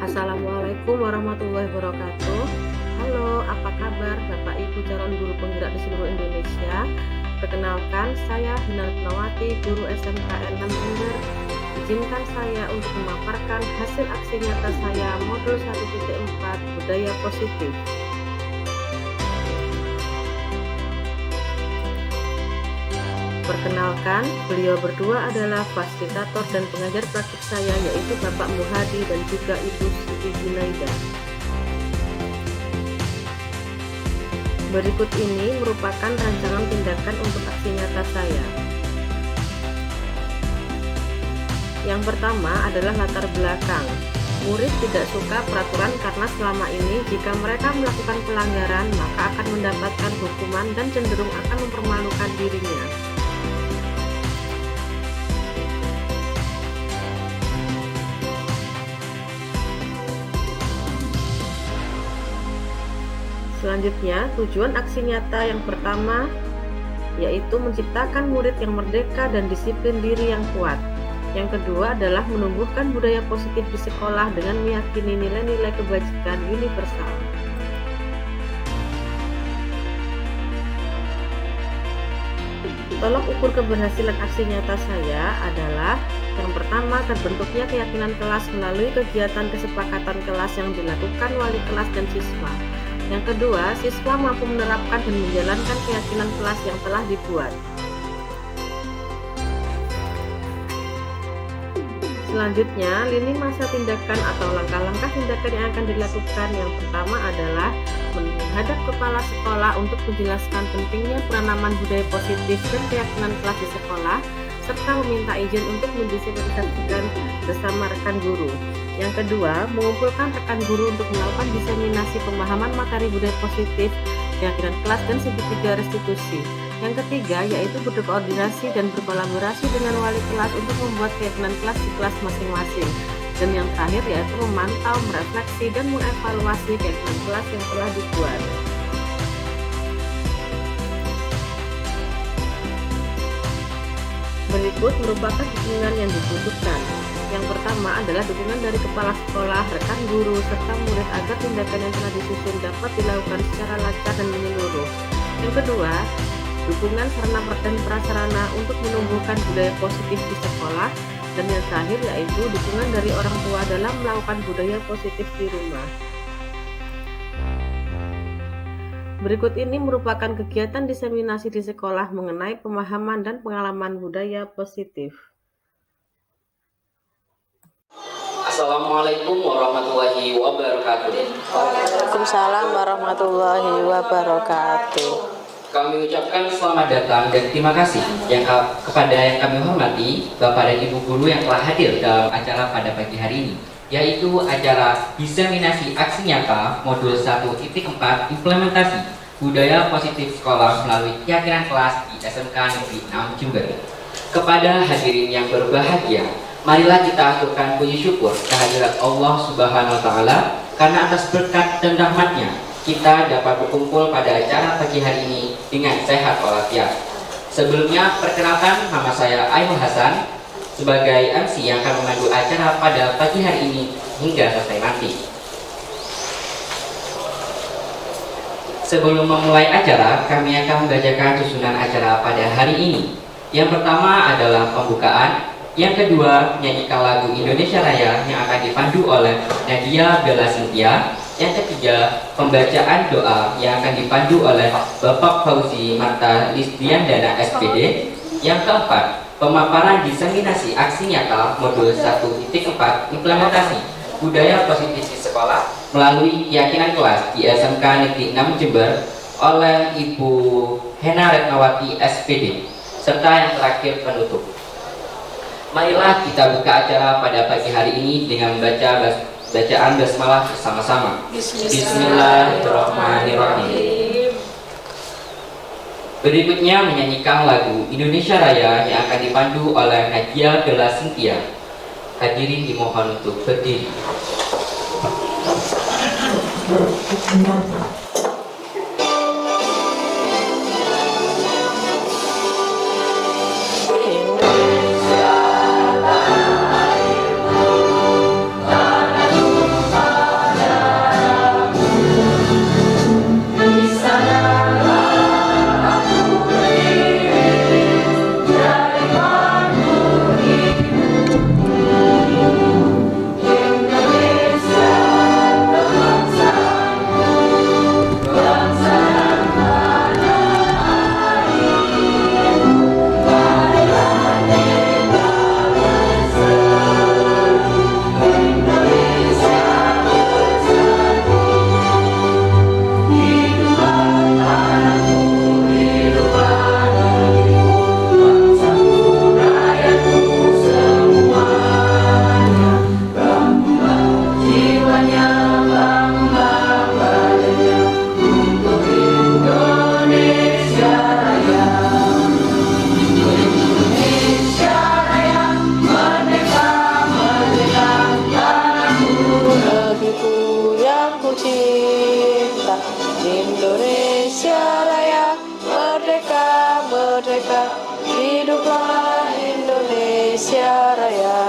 Assalamualaikum warahmatullahi wabarakatuh. Halo, apa kabar Bapak Ibu calon guru penggerak di seluruh Indonesia? Perkenalkan, saya Hina Retnawati, guru SMKN 6 Jember. Izinkan saya untuk memaparkan hasil aksi nyata saya modul 1.4 budaya positif. Perkenalkan, beliau berdua adalah fasilitator dan pengajar praktik saya, yaitu Bapak Muhadi dan juga Ibu Siti Junaida. Berikut ini merupakan rancangan tindakan untuk aksi nyata saya. Yang pertama adalah latar belakang. Murid tidak suka peraturan karena selama ini jika mereka melakukan pelanggaran maka akan mendapatkan hukuman dan cenderung akan mempermalukan dirinya. Selanjutnya, tujuan aksi nyata yang pertama yaitu menciptakan murid yang merdeka dan disiplin diri yang kuat. Yang kedua adalah menumbuhkan budaya positif di sekolah dengan meyakini nilai-nilai kebajikan universal. Tolok ukur keberhasilan aksi nyata saya adalah yang pertama, terbentuknya keyakinan kelas melalui kegiatan kesepakatan kelas yang dilakukan wali kelas dan siswa. Yang kedua, siswa mampu menerapkan dan menjalankan keyakinan kelas yang telah dibuat. Selanjutnya, lini masa tindakan atau langkah-langkah tindakan yang akan dilakukan. Yang pertama adalah menghadap kepala sekolah untuk menjelaskan pentingnya penanaman budaya positif dan keyakinan kelas di sekolah, serta meminta izin untuk mendisiplinasikan bersama rekan guru. Yang kedua, mengumpulkan rekan guru untuk melakukan diseminasi pemahaman materi budaya positif, keyakinan kelas, dan segitiga restitusi. Yang ketiga, yaitu berkoordinasi dan berkolaborasi dengan wali kelas untuk membuat keyakinan kelas di kelas masing-masing. Dan yang terakhir, yaitu memantau, merefleksi, dan mengevaluasi keyakinan kelas yang telah dibuat. Berikut merupakan dukungan yang dibutuhkan. Yang pertama adalah dukungan dari kepala sekolah, rekan guru, serta murid agar tindakan yang telah disusun dapat dilakukan secara lancar dan menyeluruh. Yang kedua, dukungan sarana dan prasarana untuk menumbuhkan budaya positif di sekolah. Dan yang terakhir yaitu dukungan dari orang tua dalam melakukan budaya positif di rumah. Berikut ini merupakan kegiatan diseminasi di sekolah mengenai pemahaman dan pengalaman budaya positif. Assalamualaikum warahmatullahi wabarakatuh. Waalaikumsalam warahmatullahi wabarakatuh. Kami ucapkan selamat datang dan terima kasih kepada yang kami hormati Bapak dan Ibu guru yang telah hadir dalam acara pada pagi hari ini, yaitu acara diseminasi aksi nyata modul 1.4 implementasi budaya positif sekolah melalui keyakinan kelas di SMK Negeri 6 Jember. Kepada hadirin yang berbahagia, marilah kita aturkan puji syukur kehadirat Allah Subhanahu wa Ta'ala karena atas berkat dan rahmatnya kita dapat berkumpul pada acara pagi hari ini dengan sehat walafiat. Sebelumnya, perkenalkan, nama saya Aimul Hasan sebagai MC yang akan memandu acara pada pagi hari ini hingga selesai nanti. Sebelum memulai acara, kami akan membacakan susunan acara pada hari ini. Yang pertama adalah pembukaan. Yang kedua, menyanyikan lagu Indonesia Raya yang akan dipandu oleh Nadia Bella Cynthia. Yang ketiga, pembacaan doa yang akan dipandu oleh Bapak Fauzi Marta Lisdiandana SPD. Yang keempat, pemaparan diseminasi aksi nyata modul 1.4 implementasi budaya positif di sekolah melalui keyakinan kelas di SMK Negeri 6 Jember oleh Ibu Hena Retnawati SPD. Serta yang terakhir, penutup. Marilah kita buka acara pada pagi hari ini dengan membaca bacaan basmalah bersama-sama. Bismillahirrahmanirrahim. Berikutnya menyanyikan lagu Indonesia Raya yang akan dipandu oleh Nadia Bella Cynthia. Hadirin dimohon untuk berdiri. Indonesia merdeka, hiduplah Indonesia Raya.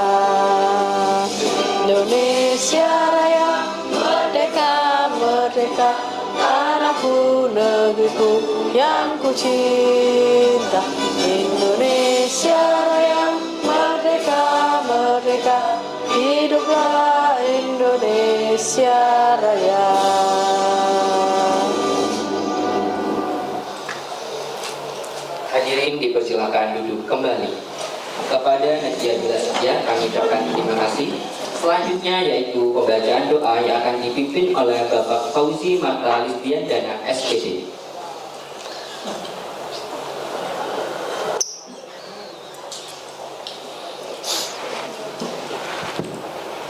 Indonesia Raya, merdeka, merdeka, tanahku, negeriku yang ku cinta. Indonesia Raya, merdeka, merdeka, hiduplah Indonesia Raya. Hadirin dipersilakan duduk kembali. Kepada Nadia Bila Setia kami ucapkan terima kasih. Selanjutnya yaitu pembacaan doa yang akan dipimpin oleh Bapak Fauzi Marta Lisdian Dana SPD.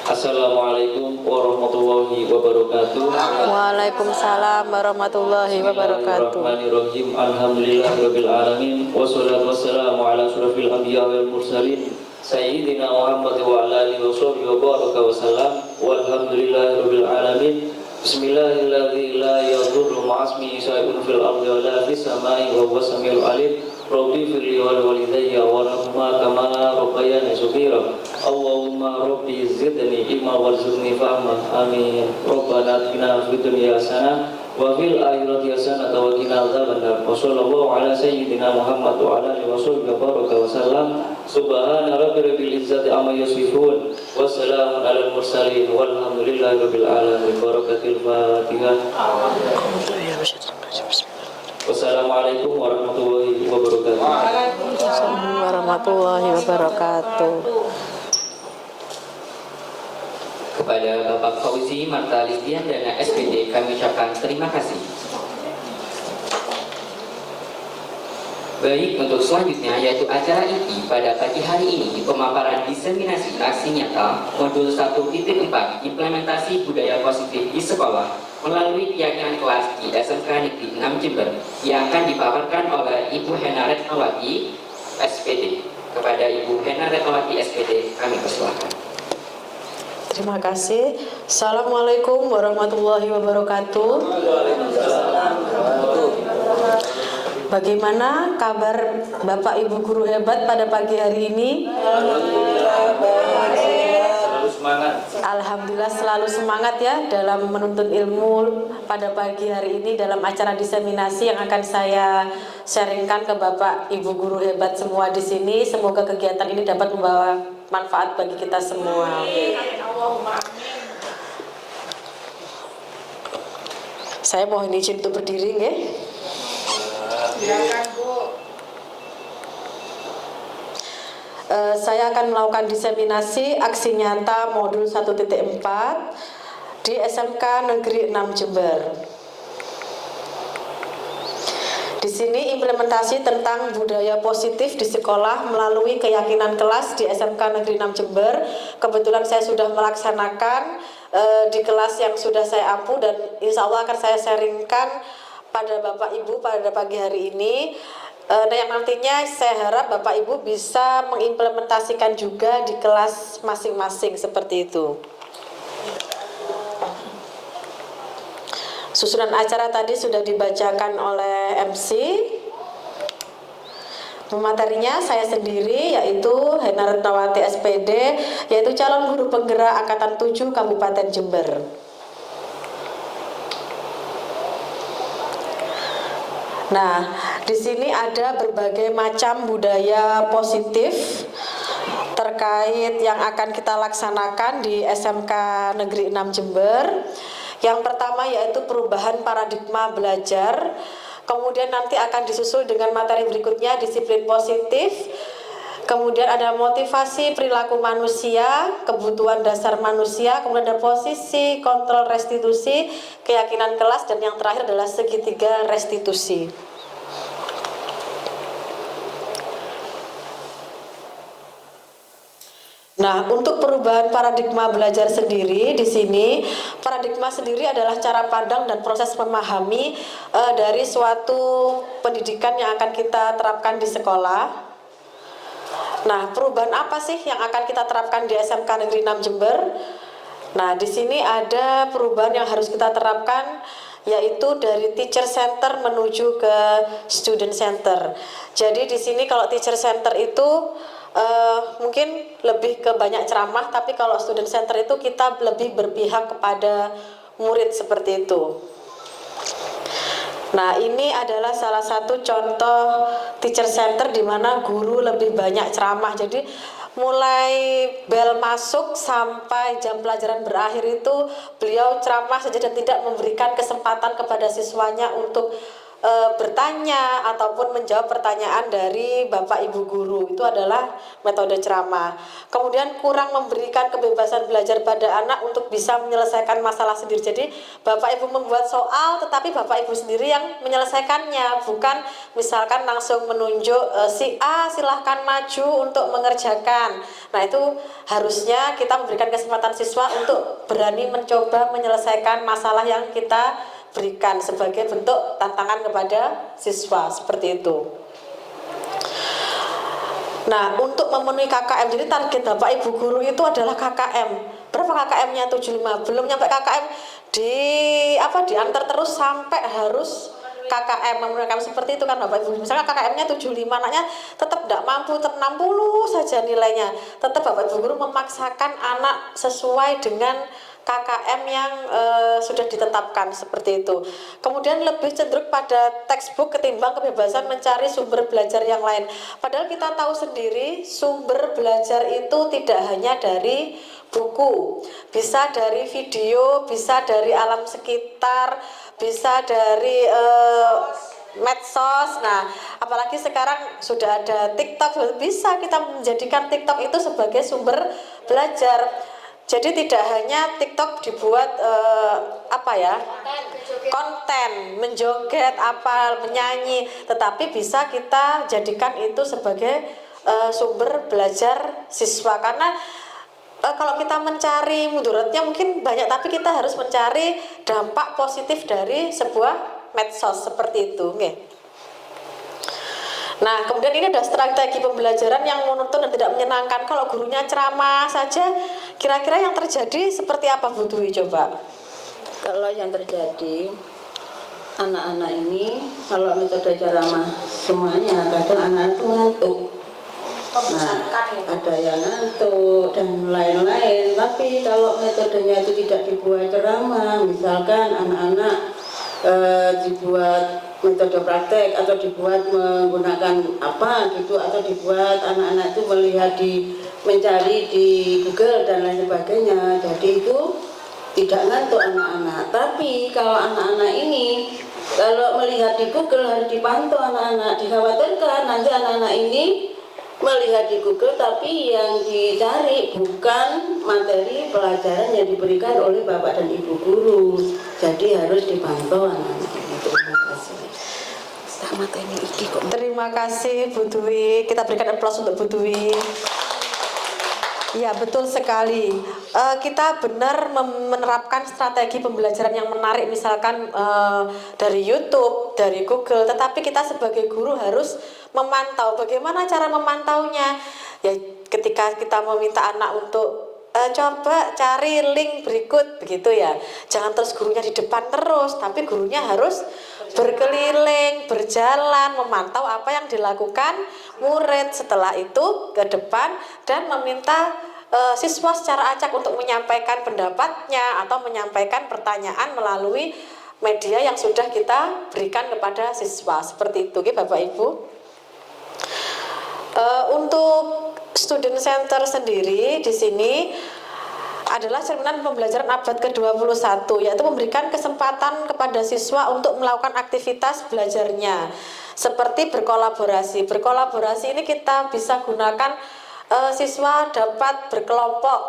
Assalamualaikum warahmatullahi wabarakatuh. Waalaikumsalam warahmatullahi wabarakatuh. Bismillahirrahmanirrahim. Alhamdulillahirabbil alamin. Wassalatu wassalamu ala asyrafil anbiya wal mursalin sayyidina Muhammad wa ala alihi washabbihi wa baraka wa sallam. Walhamdulillahirabbil alamin. Bismillahirrahmanirrahim. La yadurru ma'asmihi syai'un fil ardi wa la fis samai wa huwas samiul alim. Rabbi firli wa walidayya warhamhuma kama rabbayani shaghira. Allahumma rabbi zidni ilma warzuqni fahma. Amin. Rabbana atina fid dunya hasanah wa fil akhirati hasanah wa qina adzabannar. Wa sallallahu ala sayyidina Muhammad wa ala alihi washabbihi baraka wa sallam. Subhana rabbil izzati amma yasifun wa salamun alal mursalin walhamdulillahi rabbil alamin. Barakatil Fatihah. Wassalamualaikum warahmatullahi wabarakatuh. Assalamualaikum warahmatullahi wabarakatuh. Kepada Bapak Fauzi Marta Lisdian Dana SPD kami ucapkan terima kasih. Baik, untuk selanjutnya yaitu acara inti pada pagi hari ini, pemaparan diseminasi aksi nyata modul 1.4 implementasi budaya positif di sekolah melalui keyakinan kelas di SMK Negeri 6 Jember yang akan dipaparkan oleh Ibu Hena Retnawati SPD. Kepada Ibu Hena Retnawati SPD kami persilakan. Terima kasih. Assalamualaikum warahmatullahi wabarakatuh. Bagaimana kabar Bapak Ibu guru hebat pada pagi hari ini? Alhamdulillah selalu semangat ya dalam menuntut ilmu pada pagi hari ini dalam acara diseminasi yang akan saya sharingkan ke Bapak Ibu guru hebat semua di sini. Semoga kegiatan ini dapat membawa manfaat bagi kita semua. Saya mohon izin untuk berdiri nggih. Silakan Bu. Saya akan melakukan diseminasi aksi nyata modul 1.4 di SMK Negeri 6 Jember. Di sini implementasi tentang budaya positif di sekolah melalui keyakinan kelas di SMK Negeri 6 Jember. Kebetulan saya sudah melaksanakan di kelas yang sudah saya ampu dan insya Allah akan saya sharingkan pada Bapak Ibu pada pagi hari ini. Nah, yang nantinya saya harap Bapak Ibu bisa mengimplementasikan juga di kelas masing-masing seperti itu. Susunan acara tadi sudah dibacakan oleh MC. Pematerinya saya sendiri yaitu Hena Retnawati SPD, yaitu calon guru penggerak Angkatan 7 Kabupaten Jember. Nah, di sini ada berbagai macam budaya positif terkait yang akan kita laksanakan di SMK Negeri 6 Jember. Yang pertama yaitu perubahan paradigma belajar. Kemudian nanti akan disusul dengan materi berikutnya disiplin positif. Kemudian ada motivasi perilaku manusia, kebutuhan dasar manusia, kemudian ada posisi, kontrol restitusi, keyakinan kelas, dan yang terakhir adalah segitiga restitusi. Nah, untuk perubahan paradigma belajar sendiri di sini, paradigma sendiri adalah cara pandang dan proses memahami dari suatu pendidikan yang akan kita terapkan di sekolah. Nah, perubahan apa sih yang akan kita terapkan di SMK Negeri 6 Jember? Nah, di sini ada perubahan yang harus kita terapkan, yaitu dari teacher center menuju ke student center. Jadi di sini kalau teacher center itu mungkin lebih ke banyak ceramah, tapi kalau student center itu kita lebih berpihak kepada murid seperti itu. Nah, ini adalah salah satu contoh teacher center di mana guru lebih banyak ceramah. Jadi mulai bel masuk sampai jam pelajaran berakhir itu beliau ceramah saja dan tidak memberikan kesempatan kepada siswanya untuk bertanya ataupun menjawab pertanyaan dari Bapak Ibu guru. Itu adalah metode ceramah. Kemudian kurang memberikan kebebasan belajar pada anak untuk bisa menyelesaikan masalah sendiri. Jadi Bapak Ibu membuat soal tetapi Bapak Ibu sendiri yang menyelesaikannya, bukan misalkan langsung menunjuk si A silahkan maju untuk mengerjakan. Nah, itu harusnya kita memberikan kesempatan siswa untuk berani mencoba menyelesaikan masalah yang kita berikan sebagai bentuk tantangan kepada siswa, seperti itu. Nah, untuk memenuhi KKM, jadi target Bapak Ibu guru itu adalah KKM. Berapa KKM-nya? 75. Belum nyampe KKM diantar terus sampai harus KKM, memenuhi KKM seperti itu kan Bapak Ibu. Misalnya KKM-nya 75, anaknya tetap tidak mampu, tetap 60 saja nilainya. Tetap Bapak Ibu guru memaksakan anak sesuai dengan KKM yang sudah ditetapkan seperti itu. Kemudian lebih cenderung pada textbook ketimbang kebebasan mencari sumber belajar yang lain. Padahal kita tahu sendiri sumber belajar itu tidak hanya dari buku, bisa dari video, bisa dari alam sekitar, bisa dari medsos. Nah, apalagi sekarang sudah ada TikTok, bisa kita menjadikan TikTok itu sebagai sumber belajar. Jadi tidak hanya TikTok dibuat konten, menjoget, menyanyi, tetapi bisa kita jadikan itu sebagai sumber belajar siswa. Karena kalau kita mencari mudaratnya mungkin banyak, tapi kita harus mencari dampak positif dari sebuah medsos seperti itu. Okay. Nah, kemudian ini ada strategi pembelajaran yang monoton dan tidak menyenangkan. Kalau gurunya ceramah saja, kira-kira yang terjadi seperti apa Bu Dwi coba? Kalau yang terjadi, anak-anak ini kalau metode ceramah semuanya kadang anak itu ngantuk. Nah, ada yang ngantuk dan lain-lain. Tapi kalau metodenya itu tidak dibuat ceramah, misalkan anak-anak dibuat metode praktek atau dibuat menggunakan apa gitu, atau dibuat anak-anak itu melihat mencari di Google dan lain sebagainya, jadi itu tidak ngantuk anak-anak. Tapi kalau anak-anak ini kalau melihat di Google harus dipantau anak-anak, dikhawatirkan nanti anak-anak ini melihat di Google tapi yang dicari bukan materi pelajaran yang diberikan oleh Bapak dan Ibu guru, jadi harus dipantau anak-anak. Terima kasih Bu Dwi. Kita berikan aplaus untuk Bu Dwi. Ya, betul sekali. Kita benar menerapkan strategi pembelajaran yang menarik, misalkan dari YouTube, dari Google. Tetapi kita sebagai guru harus memantau. Bagaimana cara memantaunya? Ya, ketika kita meminta anak untuk coba cari link berikut, begitu ya. Jangan terus gurunya di depan terus, tapi gurunya harus berkeliling, berjalan, memantau apa yang dilakukan murid. Setelah itu ke depan dan meminta siswa secara acak untuk menyampaikan pendapatnya atau menyampaikan pertanyaan melalui media yang sudah kita berikan kepada siswa. Seperti itu, Bapak Ibu. Untuk student center sendiri di sini adalah cerminan pembelajaran abad ke-21, yaitu memberikan kesempatan kepada siswa untuk melakukan aktivitas belajarnya seperti berkolaborasi. Berkolaborasi ini kita bisa gunakan siswa dapat berkelompok,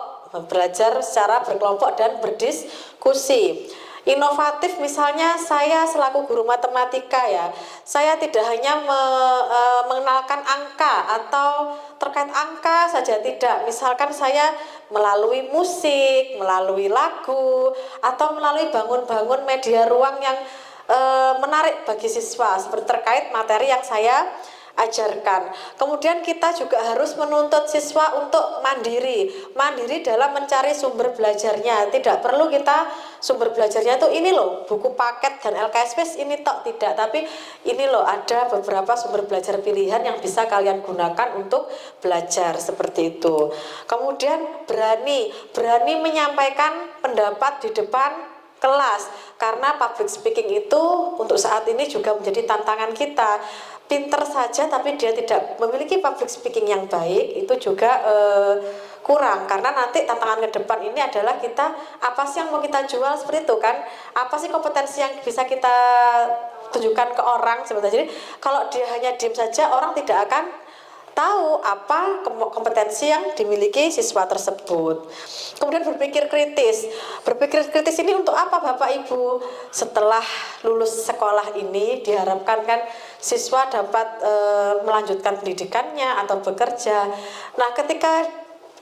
belajar secara berkelompok dan berdiskusi. Inovatif, misalnya saya selaku guru matematika ya, saya tidak hanya mengenalkan angka atau terkait angka saja, tidak. Misalkan saya melalui musik, melalui lagu, atau melalui bangun-bangun media ruang yang menarik bagi siswa seperti terkait materi yang saya ajarkan. Kemudian kita juga harus menuntut siswa untuk mandiri dalam mencari sumber belajarnya. Tidak perlu kita sumber belajarnya itu ini loh, buku paket dan LKS ini tok, tidak, tapi ini loh ada beberapa sumber belajar pilihan yang bisa kalian gunakan untuk belajar seperti itu. Kemudian berani menyampaikan pendapat di depan kelas, karena public speaking itu untuk saat ini juga menjadi tantangan kita. Pinter saja tapi dia tidak memiliki public speaking yang baik, itu juga kurang, karena nanti tantangan ke depan ini adalah kita apa sih yang mau kita jual, seperti itu kan, apa sih kompetensi yang bisa kita tunjukkan ke orang sebenarnya. Jadi kalau dia hanya diam saja, orang tidak akan tahu apa kompetensi yang dimiliki siswa tersebut. Kemudian berpikir kritis. Berpikir kritis ini untuk apa Bapak Ibu? Setelah lulus sekolah ini diharapkan kan siswa dapat melanjutkan pendidikannya atau bekerja. Nah, ketika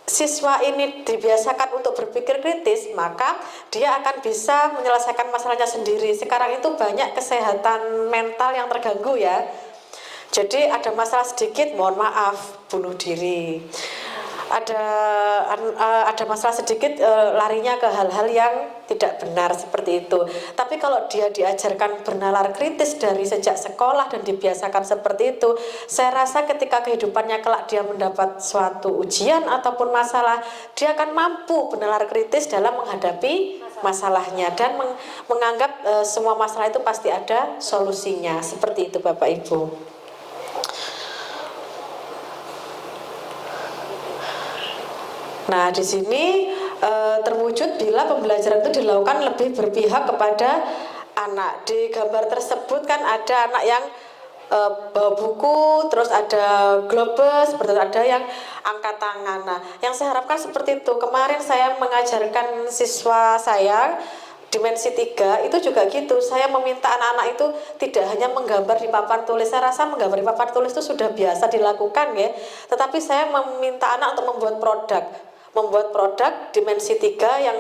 siswa ini dibiasakan untuk berpikir kritis, maka dia akan bisa menyelesaikan masalahnya sendiri. Sekarang itu banyak kesehatan mental yang terganggu ya. Jadi ada masalah sedikit, mohon maaf, bunuh diri. Ada masalah sedikit, larinya ke hal-hal yang tidak benar seperti itu. Tapi kalau dia diajarkan bernalar kritis dari sejak sekolah dan dibiasakan seperti itu, saya rasa ketika kehidupannya kelak dia mendapat suatu ujian ataupun masalah, dia akan mampu bernalar kritis dalam menghadapi masalahnya dan menganggap semua masalah itu pasti ada solusinya. Seperti itu Bapak Ibu. Nah, di sini terwujud bila pembelajaran itu dilakukan lebih berpihak kepada anak. Di gambar tersebut kan ada anak yang bawa buku, terus ada globus, seperti itu, ada yang angkat tangan. Nah, yang saya harapkan seperti itu. Kemarin saya mengajarkan siswa saya dimensi 3 itu juga gitu. Saya meminta anak-anak itu tidak hanya menggambar di papan tulis. Saya rasa menggambar di papan tulis itu sudah biasa dilakukan ya. Tetapi saya meminta anak untuk membuat produk dimensi 3 yang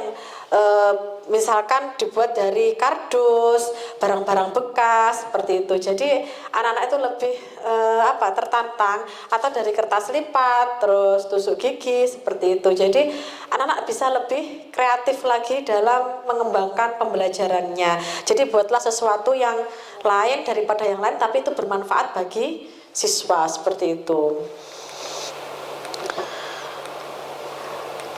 misalkan dibuat dari kardus, barang-barang bekas seperti itu. Jadi anak-anak itu lebih tertantang, atau dari kertas lipat, terus tusuk gigi seperti itu. Jadi anak-anak bisa lebih kreatif lagi dalam mengembangkan pembelajarannya. Jadi buatlah sesuatu yang lain daripada yang lain, tapi itu bermanfaat bagi siswa seperti itu.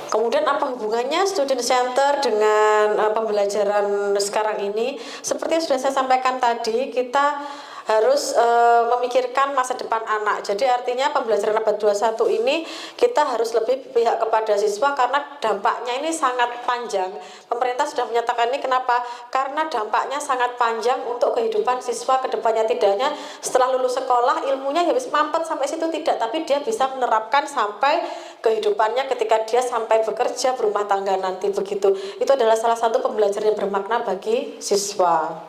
Kemudian apa hubungannya student center dengan pembelajaran sekarang ini? Seperti yang sudah saya sampaikan tadi, kita harus memikirkan masa depan anak. Jadi artinya pembelajaran abad 21 ini kita harus lebih berpihak kepada siswa karena dampaknya ini sangat panjang. Pemerintah sudah menyatakan ini, kenapa? Karena dampaknya sangat panjang untuk kehidupan siswa ke depannya. Tidak hanya setelah lulus sekolah ilmunya habis mampet sampai situ, tidak, tapi dia bisa menerapkan sampai kehidupannya ketika dia sampai bekerja, berumah tangga nanti begitu. Itu adalah salah satu pembelajaran yang bermakna bagi siswa.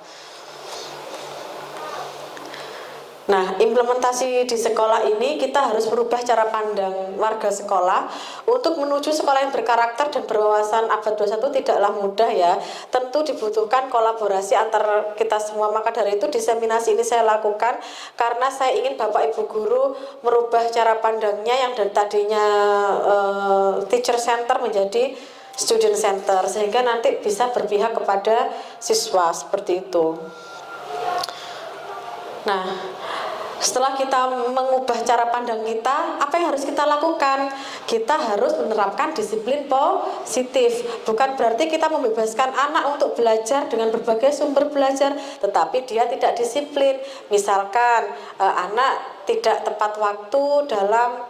Nah, implementasi di sekolah ini kita harus merubah cara pandang warga sekolah untuk menuju sekolah yang berkarakter dan berwawasan abad 21 tidaklah mudah ya. Tentu dibutuhkan kolaborasi antar kita semua. Maka dari itu diseminasi ini saya lakukan karena saya ingin Bapak Ibu guru merubah cara pandangnya yang dari tadinya teacher center menjadi student center, sehingga nanti bisa berpihak kepada siswa seperti itu. Nah, setelah kita mengubah cara pandang kita, apa yang harus kita lakukan? Kita harus menerapkan disiplin positif. Bukan berarti kita membebaskan anak untuk belajar dengan berbagai sumber belajar, tetapi dia tidak disiplin. Misalkan anak tidak tepat waktu dalam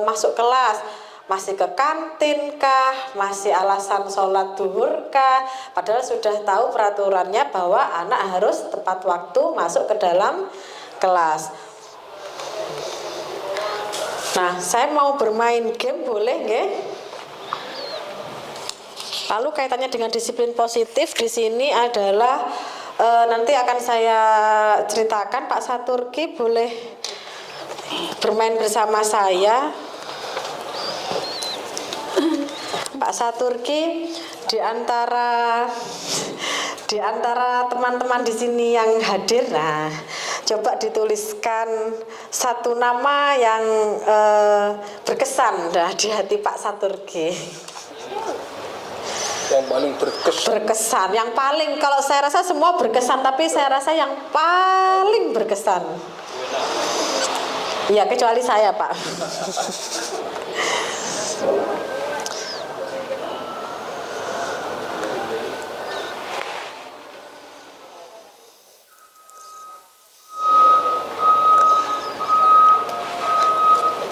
masuk kelas, masih ke kantin kah, masih alasan sholat duhur kah, padahal sudah tahu peraturannya bahwa anak harus tepat waktu masuk ke dalam kelas. Nah, saya mau bermain game, boleh nggih? Lalu kaitannya dengan disiplin positif di sini adalah nanti akan saya ceritakan. Pak Saturki boleh bermain bersama saya. Pak Saturki di antara teman-teman di sini yang hadir, nah coba dituliskan satu nama yang berkesan di hati Pak Saturgi. Yang paling berkesan. Yang paling, kalau saya rasa semua berkesan, tapi saya rasa yang paling berkesan. Iya, kecuali saya, Pak.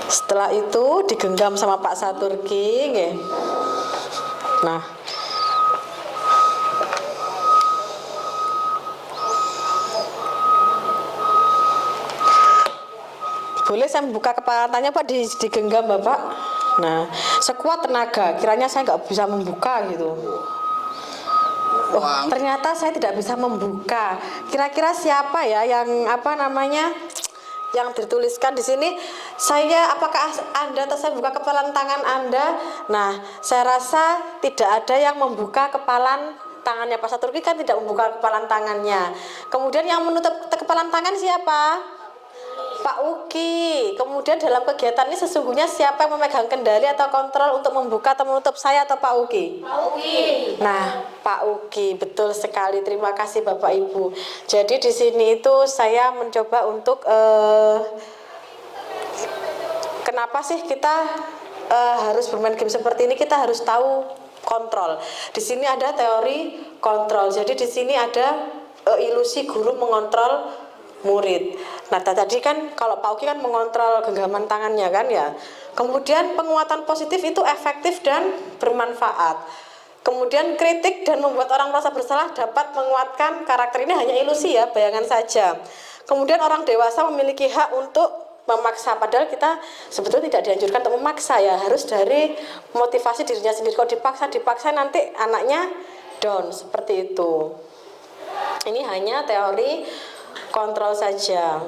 Setelah itu digenggam sama Pak Saturgi, nggih. Nah, boleh saya membuka kepalanya Pak, digenggam Bapak. Nah, sekuat tenaga, kiranya saya nggak bisa membuka gitu. Oh, ternyata saya tidak bisa membuka. Kira-kira siapa ya yang yang dituliskan di sini? Apakah Anda atau saya buka kepalan tangan Anda? Nah, saya rasa tidak ada yang membuka kepalan tangannya. Pak Saturgi kan tidak membuka kepalan tangannya. Kemudian yang menutup kepalan tangan siapa? Pak Uki. Kemudian dalam kegiatan ini sesungguhnya siapa yang memegang kendali atau kontrol untuk membuka atau menutup, saya atau Pak Uki? Pak Uki. Nah, Pak Uki, betul sekali. Terima kasih Bapak Ibu. Jadi di sini itu saya mencoba untuk kenapa sih kita harus bermain game seperti ini? Kita harus tahu kontrol. Di sini ada teori kontrol. Jadi di sini ada ilusi guru mengontrol murid. Nah, tadi kan kalau Pak Uki kan mengontrol genggaman tangannya kan ya. Kemudian penguatan positif itu efektif dan bermanfaat. Kemudian kritik dan membuat orang merasa bersalah dapat menguatkan karakter. Ini hanya ilusi ya, bayangan saja. Kemudian orang dewasa memiliki hak untuk memaksa, padahal kita sebetulnya tidak dianjurkan untuk memaksa ya, harus dari motivasi dirinya sendiri. Kalau dipaksa nanti anaknya down, seperti itu. Ini hanya teori kontrol saja.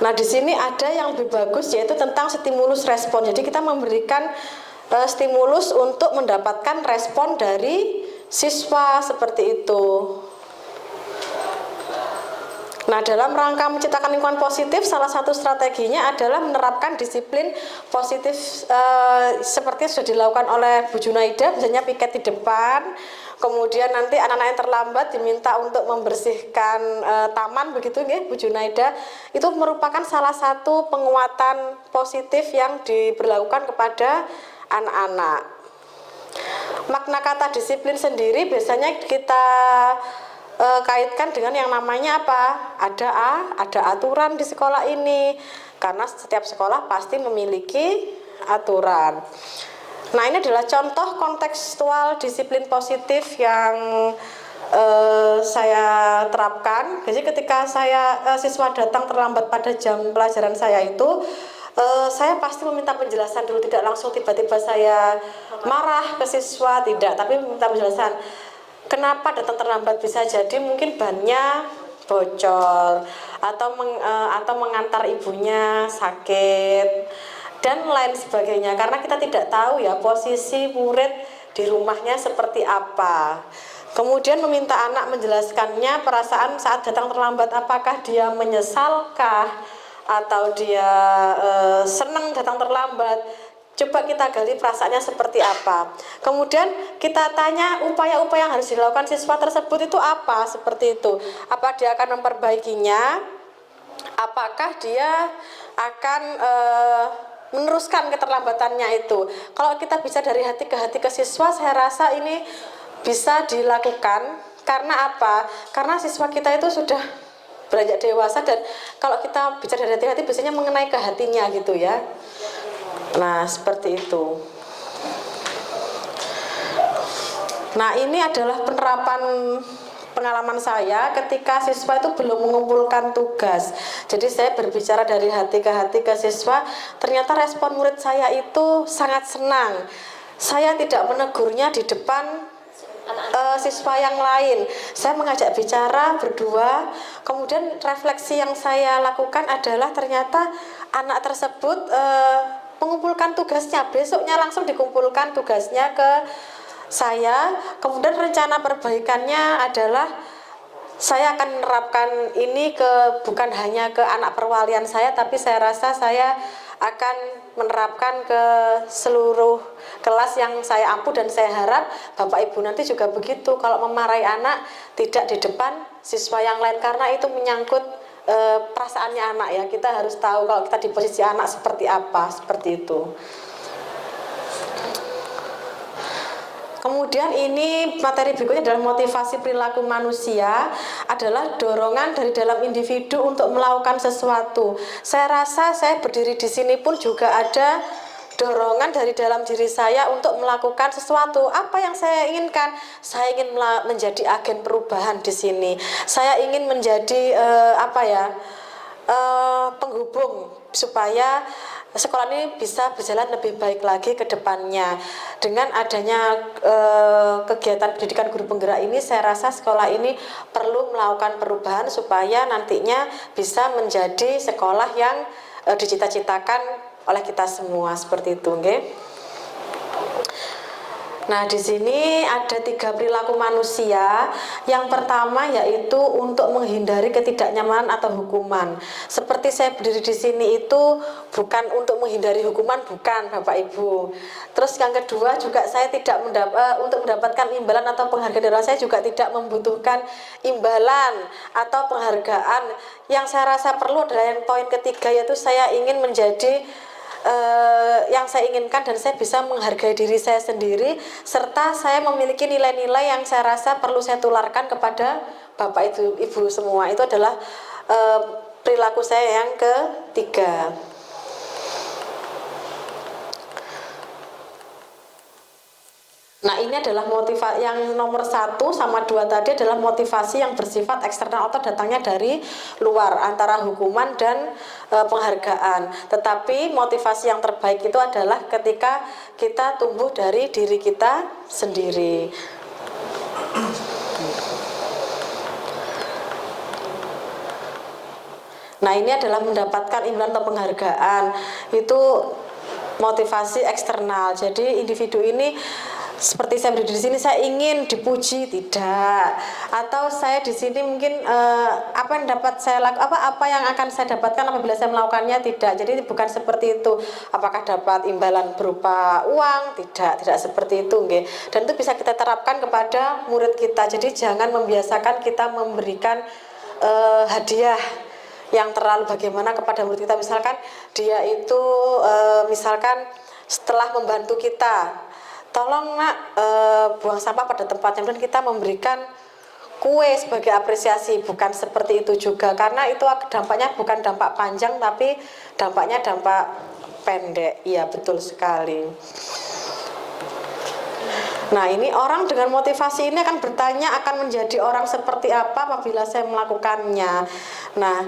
Nah, di sini ada yang lebih bagus, yaitu tentang stimulus respon. Jadi kita memberikan stimulus untuk mendapatkan respon dari siswa, seperti itu. Nah, dalam rangka menciptakan lingkungan positif, salah satu strateginya adalah menerapkan disiplin positif seperti yang sudah dilakukan oleh Bu Junaida, misalnya piket di depan. Kemudian nanti anak-anak yang terlambat diminta untuk membersihkan taman, begitu ya Bu Junaida. Itu merupakan salah satu penguatan positif yang diberlakukan kepada anak-anak. Makna kata disiplin sendiri biasanya kita kaitkan dengan yang namanya apa? Ada aturan di sekolah ini, karena setiap sekolah pasti memiliki aturan. Nah, ini adalah contoh kontekstual disiplin positif yang saya terapkan. Jadi ketika siswa datang terlambat pada jam pelajaran saya itu, saya pasti meminta penjelasan dulu, tidak langsung tiba-tiba saya marah ke siswa, tidak, tapi meminta penjelasan. Kenapa datang terlambat? Bisa jadi mungkin bannya bocor atau mengantar ibunya sakit dan lain sebagainya, karena kita tidak tahu ya posisi murid di rumahnya seperti apa. Kemudian meminta anak menjelaskannya perasaan saat datang terlambat, apakah dia menyesalkah atau dia senang datang terlambat. Coba kita gali perasaannya seperti apa. Kemudian kita tanya upaya-upaya yang harus dilakukan siswa tersebut itu apa, seperti itu. Apa dia akan memperbaikinya? Apakah dia akan meneruskan keterlambatannya itu. Kalau kita bisa dari hati ke siswa, saya rasa ini bisa dilakukan. Karena apa? Karena siswa kita itu sudah beranjak dewasa, dan kalau kita bicara dari hati-hati biasanya mengenai ke hatinya gitu ya. Nah, seperti itu. Nah, ini adalah penerapan pengalaman saya ketika siswa itu belum mengumpulkan tugas. Jadi saya berbicara dari hati ke siswa, ternyata respon murid saya itu sangat senang. Saya tidak menegurnya di depan siswa yang lain. Saya mengajak bicara berdua. Kemudian refleksi yang saya lakukan adalah ternyata anak tersebut mengumpulkan tugasnya. Besoknya langsung dikumpulkan tugasnya ke saya. Kemudian rencana perbaikannya adalah saya akan menerapkan ini bukan hanya ke anak perwalian saya, tapi saya rasa saya akan menerapkan ke seluruh kelas yang saya ampu, dan saya harap Bapak Ibu nanti juga begitu. Kalau memarahi anak tidak di depan siswa yang lain, karena itu menyangkut perasaannya anak ya. Kita harus tahu kalau kita di posisi anak seperti apa, seperti itu. Kemudian ini materi berikutnya adalah motivasi perilaku manusia, adalah dorongan dari dalam individu untuk melakukan sesuatu. Saya rasa saya berdiri di sini pun juga ada dorongan dari dalam diri saya untuk melakukan sesuatu. Apa yang saya inginkan? Saya ingin menjadi agen perubahan di sini. Saya ingin menjadi penghubung supaya sekolah ini bisa berjalan lebih baik lagi ke depannya. Dengan adanya kegiatan pendidikan guru penggerak ini, saya rasa sekolah ini perlu melakukan perubahan supaya nantinya bisa menjadi sekolah yang dicita-citakan oleh kita semua, seperti itu, nggih. Nah, di sini ada 3 perilaku manusia. Yang pertama yaitu untuk menghindari ketidaknyamanan atau hukuman. Seperti saya berdiri di sini itu bukan untuk menghindari hukuman, bukan Bapak Ibu. Terus yang kedua juga saya tidak untuk mendapatkan imbalan atau penghargaan dari orang, saya juga tidak membutuhkan imbalan atau penghargaan. Yang saya rasa perlu adalah yang poin ketiga, yaitu saya ingin menjadi yang saya inginkan, dan saya bisa menghargai diri saya sendiri, serta saya memiliki nilai-nilai yang saya rasa perlu saya tularkan kepada Bapak Ibu semua. Itu adalah perilaku saya yang ketiga. Nah, ini adalah motivasi yang nomor 1 sama 2 tadi adalah motivasi yang bersifat eksternal atau datangnya dari luar, antara hukuman dan penghargaan. Tetapi motivasi yang terbaik itu adalah ketika kita tumbuh dari diri kita sendiri. Nah, ini adalah mendapatkan imbalan atau penghargaan. Itu motivasi eksternal. Jadi individu ini, seperti saya berdiri di sini, saya ingin dipuji, tidak. Atau saya di sini mungkin apa yang dapat saya lakukan, apa yang akan saya dapatkan apabila saya melakukannya, tidak. Jadi bukan seperti itu. Apakah dapat imbalan berupa uang? Tidak seperti itu, nggih. Dan itu bisa kita terapkan kepada murid kita. Jadi jangan membiasakan kita memberikan hadiah yang terlalu bagaimana kepada murid kita. Misalkan dia itu misalkan setelah membantu kita, tolong nak buang sampah pada tempatnya, dan kita memberikan kue sebagai apresiasi. Bukan seperti itu juga, karena itu dampaknya bukan dampak panjang, tapi dampaknya dampak pendek. Iya, betul sekali. Nah, ini orang dengan motivasi ini akan bertanya, akan menjadi orang seperti apa apabila saya melakukannya. Nah,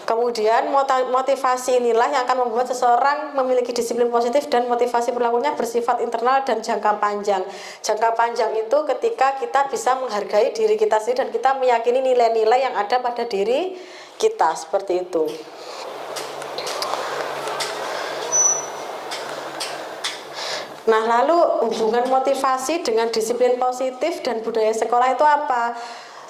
kemudian motivasi inilah yang akan membuat seseorang memiliki disiplin positif, dan motivasi perilakunya bersifat internal dan jangka panjang. Jangka panjang itu ketika kita bisa menghargai diri kita sendiri dan kita meyakini nilai-nilai yang ada pada diri kita, seperti itu. Nah, lalu hubungan motivasi dengan disiplin positif dan budaya sekolah itu apa?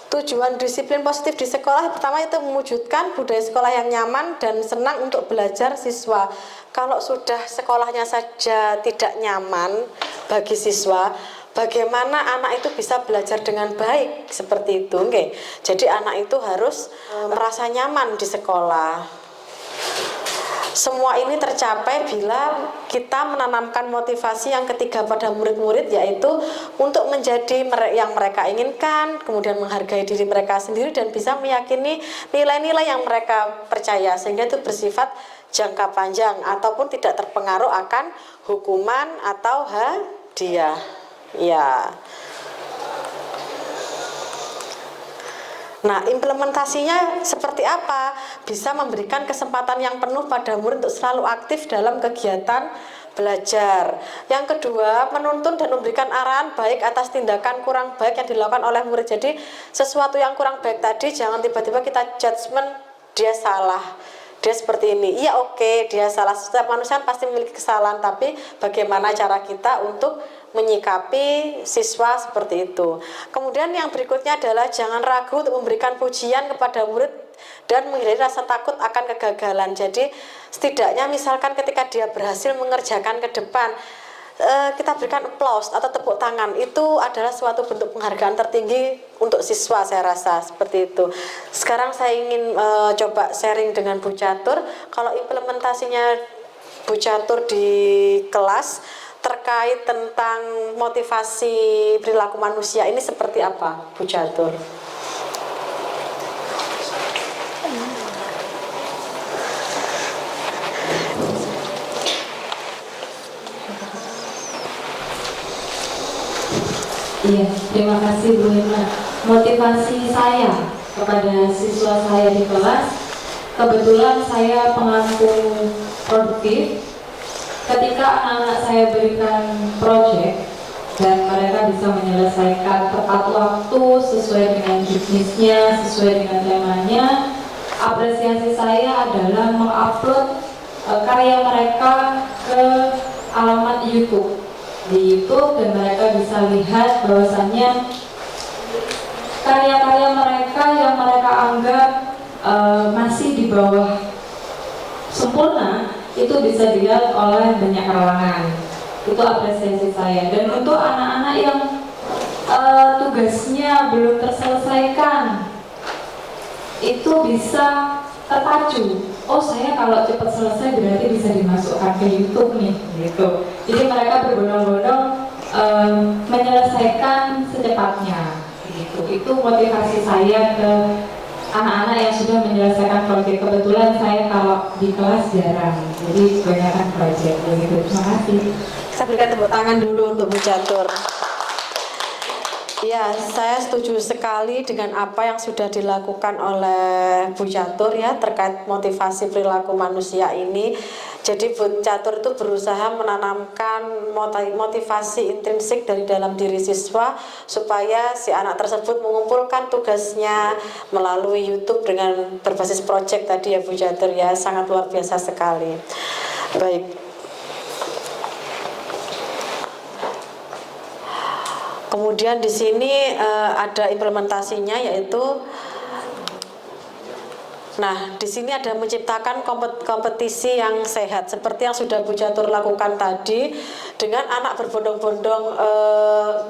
Tujuan disiplin positif di sekolah pertama itu mewujudkan budaya sekolah yang nyaman dan senang untuk belajar siswa. Kalau sudah sekolahnya saja tidak nyaman bagi siswa, bagaimana anak itu bisa belajar dengan baik? Seperti itu, okay? Jadi anak itu harus merasa nyaman di sekolah. Semua ini tercapai bila kita menanamkan motivasi yang ketiga pada murid-murid, yaitu untuk menjadi yang mereka inginkan, kemudian menghargai diri mereka sendiri, dan bisa meyakini nilai-nilai yang mereka percaya, sehingga itu bersifat jangka panjang ataupun tidak terpengaruh akan hukuman atau hadiah. Ya. Nah, implementasinya seperti apa? Bisa memberikan kesempatan yang penuh pada murid untuk selalu aktif dalam kegiatan belajar. Yang kedua, menuntun dan memberikan arahan baik atas tindakan kurang baik yang dilakukan oleh murid. Jadi, sesuatu yang kurang baik tadi jangan tiba-tiba kita judgement dia salah. dia seperti ini. Iya, oke, dia salah. Setiap manusia pasti memiliki kesalahan, tapi bagaimana cara kita untuk menyikapi siswa seperti itu. Kemudian yang berikutnya adalah jangan ragu untuk memberikan pujian kepada murid dan menghindari rasa takut akan kegagalan. Jadi setidaknya misalkan ketika dia berhasil mengerjakan ke depan, kita berikan applause atau tepuk tangan, itu adalah suatu bentuk penghargaan tertinggi untuk siswa, saya rasa seperti itu. Sekarang saya ingin coba sharing dengan Bu Catur, kalau implementasinya Bu Catur di kelas terkait tentang motivasi perilaku manusia ini seperti apa, Bu Catur? Iya, terima kasih Bu Irma. Motivasi saya kepada siswa saya di kelas, kebetulan saya pelaku produktif. Ketika anak-anak saya berikan proyek dan mereka bisa menyelesaikan tepat waktu sesuai dengan bisnisnya, sesuai dengan temanya, apresiasi saya adalah mengupload karya mereka ke alamat YouTube di YouTube, dan mereka bisa lihat bahwasannya karya-karya mereka yang mereka anggap masih di bawah sempurna itu bisa dilihat oleh banyak kalangan. Itu apresiasi saya. Dan untuk anak-anak yang tugasnya belum terselesaikan, itu bisa terpacu. Oh, saya kalau cepat selesai berarti bisa dimasukkan ke YouTube nih, gitu. Jadi mereka berbondong-bondong menyelesaikan secepatnya, gitu. Itu motivasi saya ke anak-anak yang sudah menyelesaikan proyek. Kebetulan saya kalau di kelas jarang, jadi kebanyakan proyek, begitu. Terima kasih. Saya berikan tepuk tangan dulu untuk Bu Catur. Ya, saya setuju sekali dengan apa yang sudah dilakukan oleh Bu Catur ya terkait motivasi perilaku manusia ini. Jadi Bu Catur itu berusaha menanamkan motivasi intrinsik dari dalam diri siswa supaya si anak tersebut mengumpulkan tugasnya melalui YouTube dengan berbasis project tadi ya Bu Catur ya, sangat luar biasa sekali. Baik. Kemudian di sini ada implementasinya, yaitu di sini ada menciptakan kompetisi yang sehat seperti yang sudah Bu Catur lakukan tadi dengan anak berbondong-bondong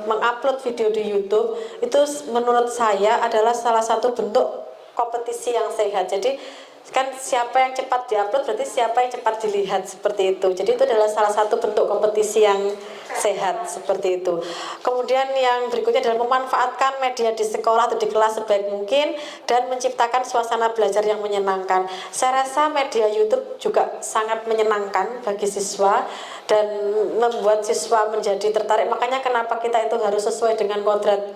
mengupload video di YouTube. Itu menurut saya adalah salah satu bentuk kompetisi yang sehat. Jadi kan siapa yang cepat diupload berarti siapa yang cepat dilihat, seperti itu. Jadi itu adalah salah satu bentuk kompetisi yang sehat seperti itu. Kemudian yang berikutnya adalah memanfaatkan media di sekolah atau di kelas sebaik mungkin dan menciptakan suasana belajar yang menyenangkan. Saya rasa media YouTube juga sangat menyenangkan bagi siswa dan membuat siswa menjadi tertarik. Makanya kenapa kita itu harus sesuai dengan kodrat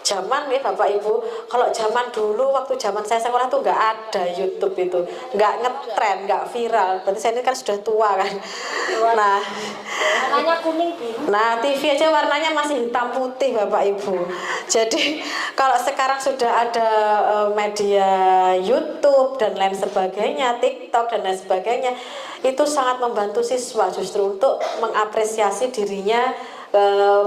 zaman nih Bapak Ibu. Kalau zaman dulu, waktu zaman saya sekolah tuh nggak ada YouTube itu, nggak ngetren, nggak viral. Berarti saya ini kan sudah tua kan. Nah, Warnanya kuning biru. nah TV aja warnanya masih hitam putih Bapak Ibu. Jadi kalau sekarang sudah ada media YouTube dan lain sebagainya, TikTok dan lain sebagainya, itu sangat membantu siswa justru untuk mengapresiasi dirinya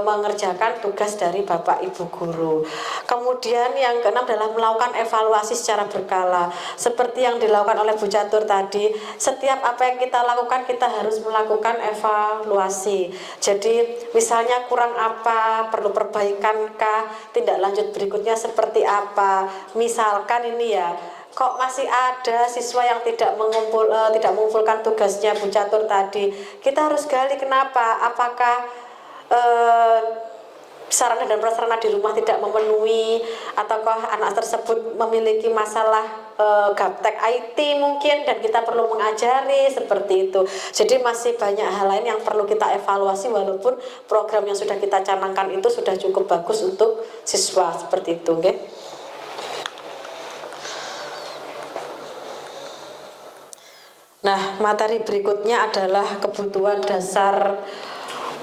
mengerjakan tugas dari Bapak Ibu guru. Kemudian yang keenam adalah melakukan evaluasi secara berkala. Seperti yang dilakukan oleh Bu Catur tadi, setiap apa yang kita lakukan kita harus melakukan evaluasi. Jadi misalnya kurang apa, perlu perbaikan-kah, tindak lanjut berikutnya seperti apa. Misalkan ini ya, kok masih ada siswa yang tidak mengumpulkan tugasnya Bu Catur tadi. Kita harus gali kenapa, apakah sarana dan prasarana di rumah tidak memenuhi, ataukah anak tersebut memiliki masalah gaptek IT mungkin dan kita perlu mengajari seperti itu. Jadi masih banyak hal lain yang perlu kita evaluasi walaupun program yang sudah kita canangkan itu sudah cukup bagus untuk siswa seperti itu, okay? Nah, materi berikutnya adalah kebutuhan dasar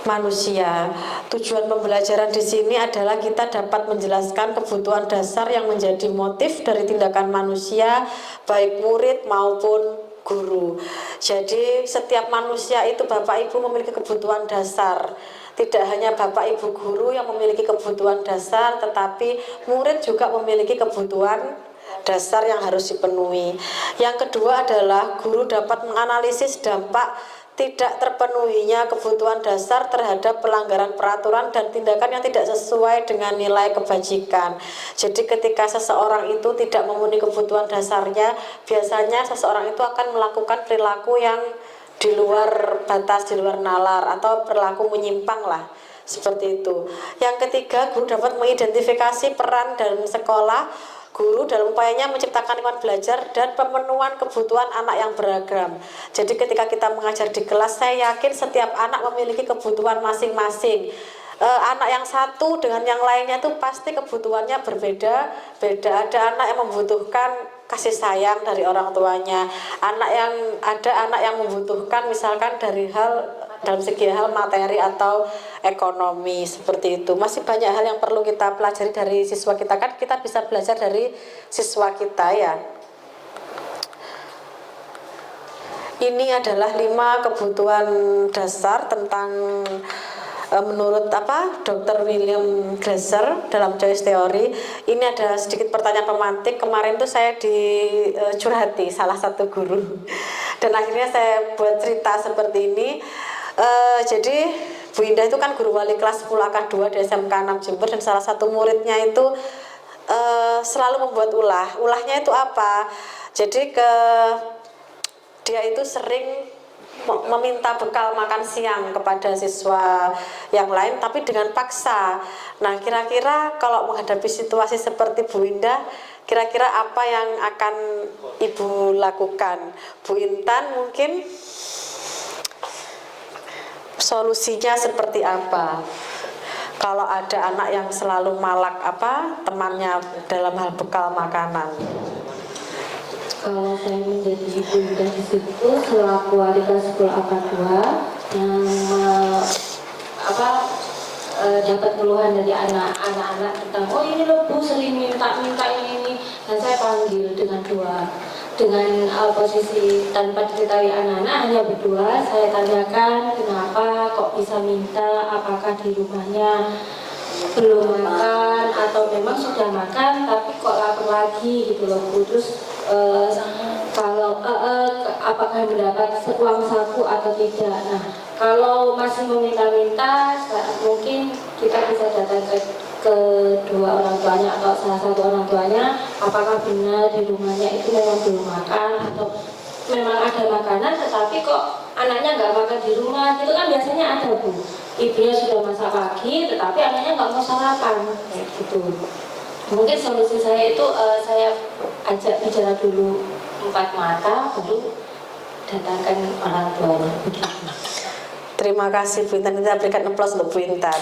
manusia. Tujuan pembelajaran di sini adalah kita dapat menjelaskan kebutuhan dasar yang menjadi motif dari tindakan manusia, baik murid maupun guru. Jadi setiap manusia itu Bapak Ibu memiliki kebutuhan dasar. Tidak hanya Bapak Ibu guru yang memiliki kebutuhan dasar, tetapi murid juga memiliki kebutuhan dasar yang harus dipenuhi. Yang kedua adalah guru dapat menganalisis dampak tidak terpenuhinya kebutuhan dasar terhadap pelanggaran peraturan dan tindakan yang tidak sesuai dengan nilai kebajikan. Jadi ketika seseorang itu tidak memenuhi kebutuhan dasarnya, biasanya seseorang itu akan melakukan perilaku yang di luar batas, di luar nalar, atau perilaku menyimpang lah, seperti itu. Yang ketiga, guru dapat mengidentifikasi peran dan sekolah guru dalam upayanya menciptakan lingkungan belajar dan pemenuhan kebutuhan anak yang beragam. Jadi ketika kita mengajar di kelas, saya yakin setiap anak memiliki kebutuhan masing-masing. Anak yang satu dengan yang lainnya itu pasti kebutuhannya berbeda-beda. Ada anak yang membutuhkan kasih sayang dari orang tuanya, ada anak yang membutuhkan misalkan dalam segi hal materi atau ekonomi, seperti itu. Masih banyak hal yang perlu kita pelajari dari siswa kita, kan kita bisa belajar dari siswa kita ya. Ini adalah 5 kebutuhan dasar tentang menurut Dr. William Glasser dalam choice theory. Ini ada sedikit pertanyaan pemantik. Kemarin tuh saya dicurhati salah satu guru dan akhirnya saya buat cerita seperti ini. Jadi Bu Indah itu kan guru wali kelas 10 angka 2 di SMK 6 Jember, dan salah satu muridnya itu selalu membuat ulahnya itu apa? Jadi dia itu sering meminta bekal makan siang kepada siswa yang lain, tapi dengan paksa. Nah, kira-kira kalau menghadapi situasi seperti Bu Indah, kira-kira apa yang akan Ibu lakukan? Bu Intan mungkin solusinya seperti apa? Kalau ada anak yang selalu malak temannya dalam hal bekal makanan. Kalau saya menjadi ibu dan di situ selaku wali kelas 10 angka 2 yang dapat keluhan dari anak-anak tentang ini loh Bu sering minta ini, dan saya panggil dengan posisi tanpa diketahui anak-anak, hanya berdua. Saya tanyakan kenapa kok bisa minta, apakah di rumahnya belum makan atau memang sudah makan tapi kok lapar lagi gitu loh Bu. Terus kalau apakah mendapat uang saku atau tidak. Nah, kalau masih meminta-minta, mungkin kita bisa datang ke kedua orang tuanya atau salah satu orang tuanya, apakah benar di rumahnya itu memang belum makan atau memang ada makanan tetapi kok anaknya nggak makan di rumah. Gitu kan biasanya ada Bu, ibunya sudah masak pagi tetapi anaknya nggak mau sarapan kayak gitu. Mungkin solusi saya itu saya ajak bicara dulu 4 mata, baru datangkan orang tuanya. Terima kasih Bu Intan, kita berikan aplaus untuk Bu Intan.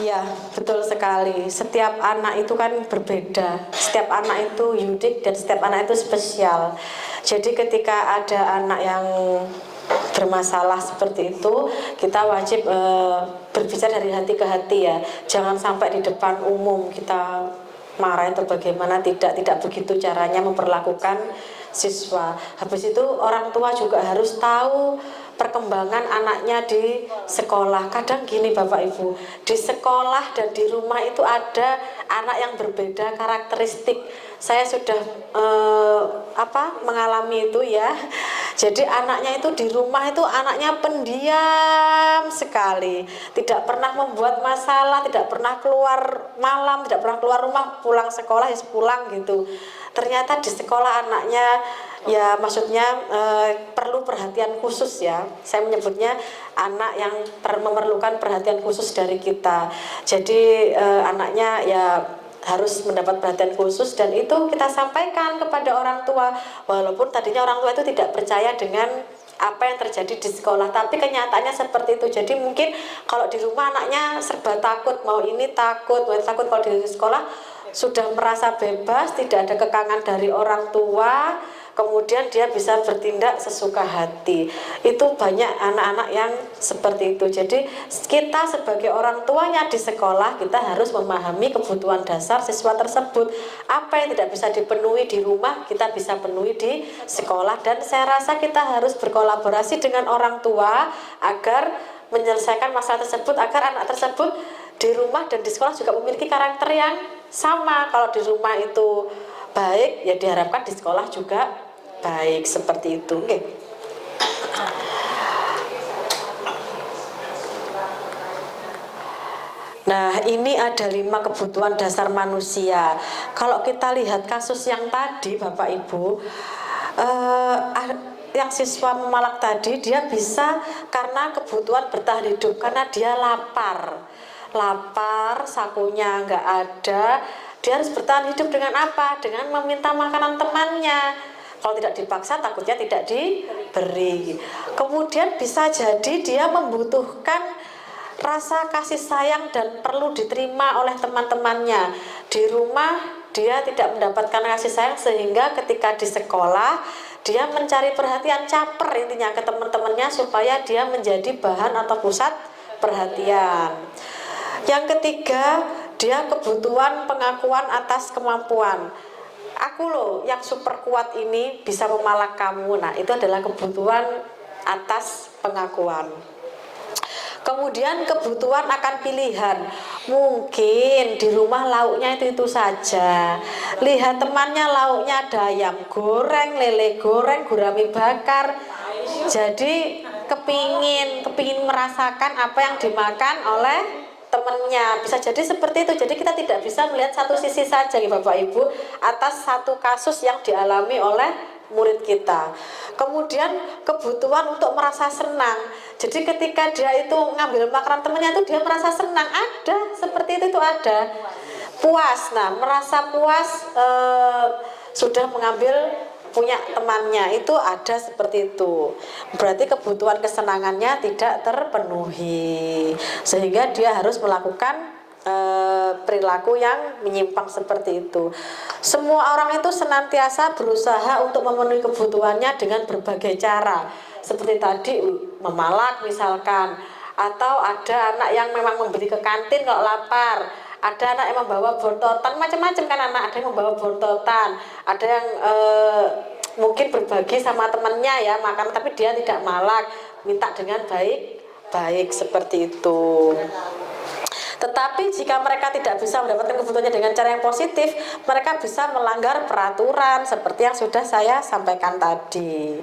Ya, betul sekali. Setiap anak itu kan berbeda. Setiap anak itu unik dan setiap anak itu spesial. Jadi ketika ada anak yang bermasalah seperti itu, kita wajib berbicara dari hati ke hati ya. Jangan sampai di depan umum kita marahin atau bagaimana, tidak begitu caranya memperlakukan siswa. Habis itu orang tua juga harus tahu perkembangan anaknya di sekolah. Kadang gini Bapak Ibu, di sekolah dan di rumah itu ada anak yang berbeda karakteristik. Saya sudah mengalami itu ya. Jadi anaknya itu di rumah itu anaknya pendiam sekali, tidak pernah membuat masalah, tidak pernah keluar malam, tidak pernah keluar rumah, pulang sekolah ya pulang gitu. Ternyata di sekolah anaknya ya maksudnya perlu perhatian khusus ya. Saya menyebutnya anak yang memerlukan perhatian khusus dari kita. Jadi anaknya ya harus mendapat perhatian khusus, dan itu kita sampaikan kepada orang tua. Walaupun tadinya orang tua itu tidak percaya dengan apa yang terjadi di sekolah, tapi kenyataannya seperti itu. Jadi mungkin kalau di rumah anaknya serba takut, mau ini takut, mau takut, kalau di sekolah sudah merasa bebas, tidak ada kekangan dari orang tua, kemudian dia bisa bertindak sesuka hati. Itu banyak anak-anak yang seperti itu. Jadi kita sebagai orang tuanya di sekolah, kita harus memahami kebutuhan dasar siswa tersebut. Apa yang tidak bisa dipenuhi di rumah, kita bisa penuhi di sekolah. Dan saya rasa kita harus berkolaborasi dengan orang tua agar menyelesaikan masalah tersebut, agar anak tersebut di rumah dan di sekolah juga memiliki karakter yang sama. Kalau di rumah itu baik, ya diharapkan di sekolah juga baik, seperti itu. Oke. Nah, ini ada 5 kebutuhan dasar manusia. Kalau kita lihat kasus yang tadi, Bapak Ibu, yang siswa memalak tadi, dia bisa karena kebutuhan bertahan hidup, karena dia lapar, sakunya nggak ada, dia harus bertahan hidup dengan apa? Dengan meminta makanan temannya. Kalau tidak dipaksa, takutnya tidak diberi. Kemudian bisa jadi dia membutuhkan rasa kasih sayang dan perlu diterima oleh teman-temannya. Di rumah dia tidak mendapatkan kasih sayang, sehingga ketika di sekolah dia mencari perhatian, caper intinya ke teman-temannya supaya dia menjadi bahan atau pusat perhatian. Yang ketiga, dia kebutuhan pengakuan atas kemampuan. Aku loh yang super kuat ini, bisa memalak kamu. Nah, itu adalah kebutuhan atas pengakuan. Kemudian kebutuhan akan pilihan. Mungkin di rumah lauknya itu saja. Lihat temannya lauknya ada ayam goreng, lele goreng, gurame bakar. Jadi kepingin merasakan apa yang dimakan oleh temannya. Bisa jadi seperti itu. Jadi kita tidak bisa melihat satu sisi saja ya Bapak Ibu atas satu kasus yang dialami oleh murid kita. Kemudian kebutuhan untuk merasa senang. Jadi ketika dia itu ngambil makanan temannya itu dia merasa senang. Ada seperti itu ada. Puas. Nah, merasa puas sudah mengambil punya temannya, itu ada seperti itu. Berarti kebutuhan kesenangannya tidak terpenuhi, sehingga dia harus melakukan perilaku yang menyimpang seperti itu. Semua orang itu senantiasa berusaha untuk memenuhi kebutuhannya dengan berbagai cara. Seperti tadi memalak misalkan, atau ada anak yang memang membeli ke kantin kalau lapar. Ada anak yang membawa bontotan, macam-macam kan anak, ada yang membawa bontotan, ada yang mungkin berbagi sama temannya ya makan, tapi dia tidak malak, minta dengan baik seperti itu. Tetapi jika mereka tidak bisa mendapatkan kebutuhannya dengan cara yang positif, mereka bisa melanggar peraturan seperti yang sudah saya sampaikan tadi.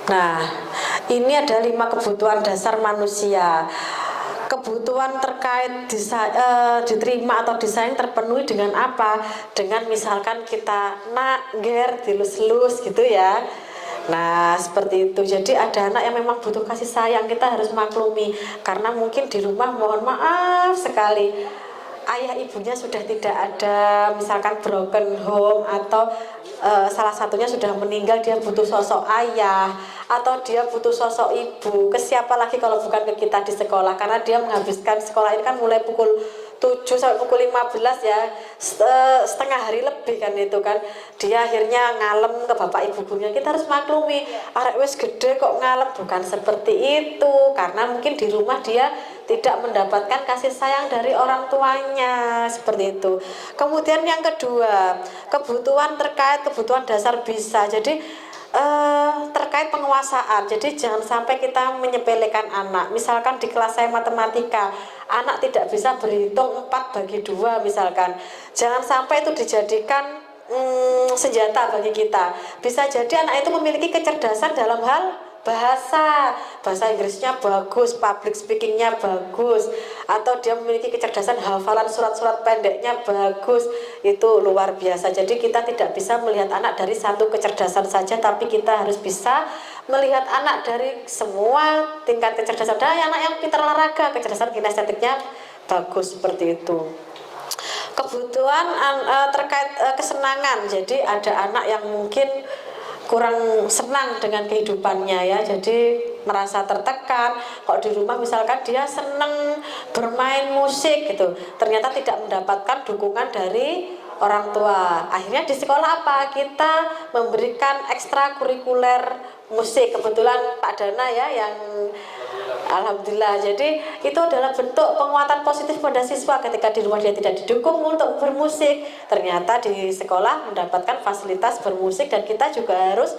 Nah, ini ada 5 kebutuhan dasar manusia. Kebutuhan terkait diterima atau disayang terpenuhi dengan apa? Dengan misalkan kita nak, ger, dilus-lus gitu ya. Nah, seperti itu. Jadi ada anak yang memang butuh kasih sayang, kita harus maklumi. Karena mungkin di rumah mohon maaf sekali, ayah ibunya sudah tidak ada, misalkan broken home, atau salah satunya sudah meninggal, dia butuh sosok ayah, atau dia butuh sosok ibu. Ke siapa lagi kalau bukan ke kita di sekolah? Karena dia menghabiskan sekolah ini kan mulai pukul 7 sampai pukul 15 ya, setengah hari lebih kan itu kan. Dia akhirnya ngalem ke bapak ibu gurunya. Kita harus maklumi, arek wis gede kok ngalem, bukan seperti itu. Karena mungkin di rumah dia tidak mendapatkan kasih sayang dari orang tuanya, seperti itu. Kemudian yang kedua, kebutuhan terkait kebutuhan dasar bisa. Jadi terkait penguasaan. Jadi jangan sampai kita menyepelekan anak. Misalkan di kelas saya matematika, anak tidak bisa berhitung 4/2 misalkan. Jangan sampai itu dijadikan senjata bagi kita. Bisa jadi anak itu memiliki kecerdasan dalam hal bahasa Inggrisnya bagus, public speakingnya bagus, atau dia memiliki kecerdasan hafalan surat-surat pendeknya bagus, itu luar biasa. Jadi kita tidak bisa melihat anak dari satu kecerdasan saja, tapi kita harus bisa melihat anak dari semua tingkat kecerdasan. Ada anak yang pintar olahraga, kecerdasan kinestetiknya bagus, seperti itu. Kebutuhan terkait kesenangan. Jadi ada anak yang mungkin kurang senang dengan kehidupannya ya, jadi merasa tertekan. Kalau di rumah misalkan dia senang bermain musik gitu, ternyata tidak mendapatkan dukungan dari orang tua. Akhirnya di sekolah apa? Kita memberikan ekstrakurikuler musik. Kebetulan Pak Dana ya yang alhamdulillah. Jadi itu adalah bentuk penguatan positif pada siswa ketika di rumah dia tidak didukung untuk bermusik. Ternyata di sekolah mendapatkan fasilitas bermusik dan kita juga harus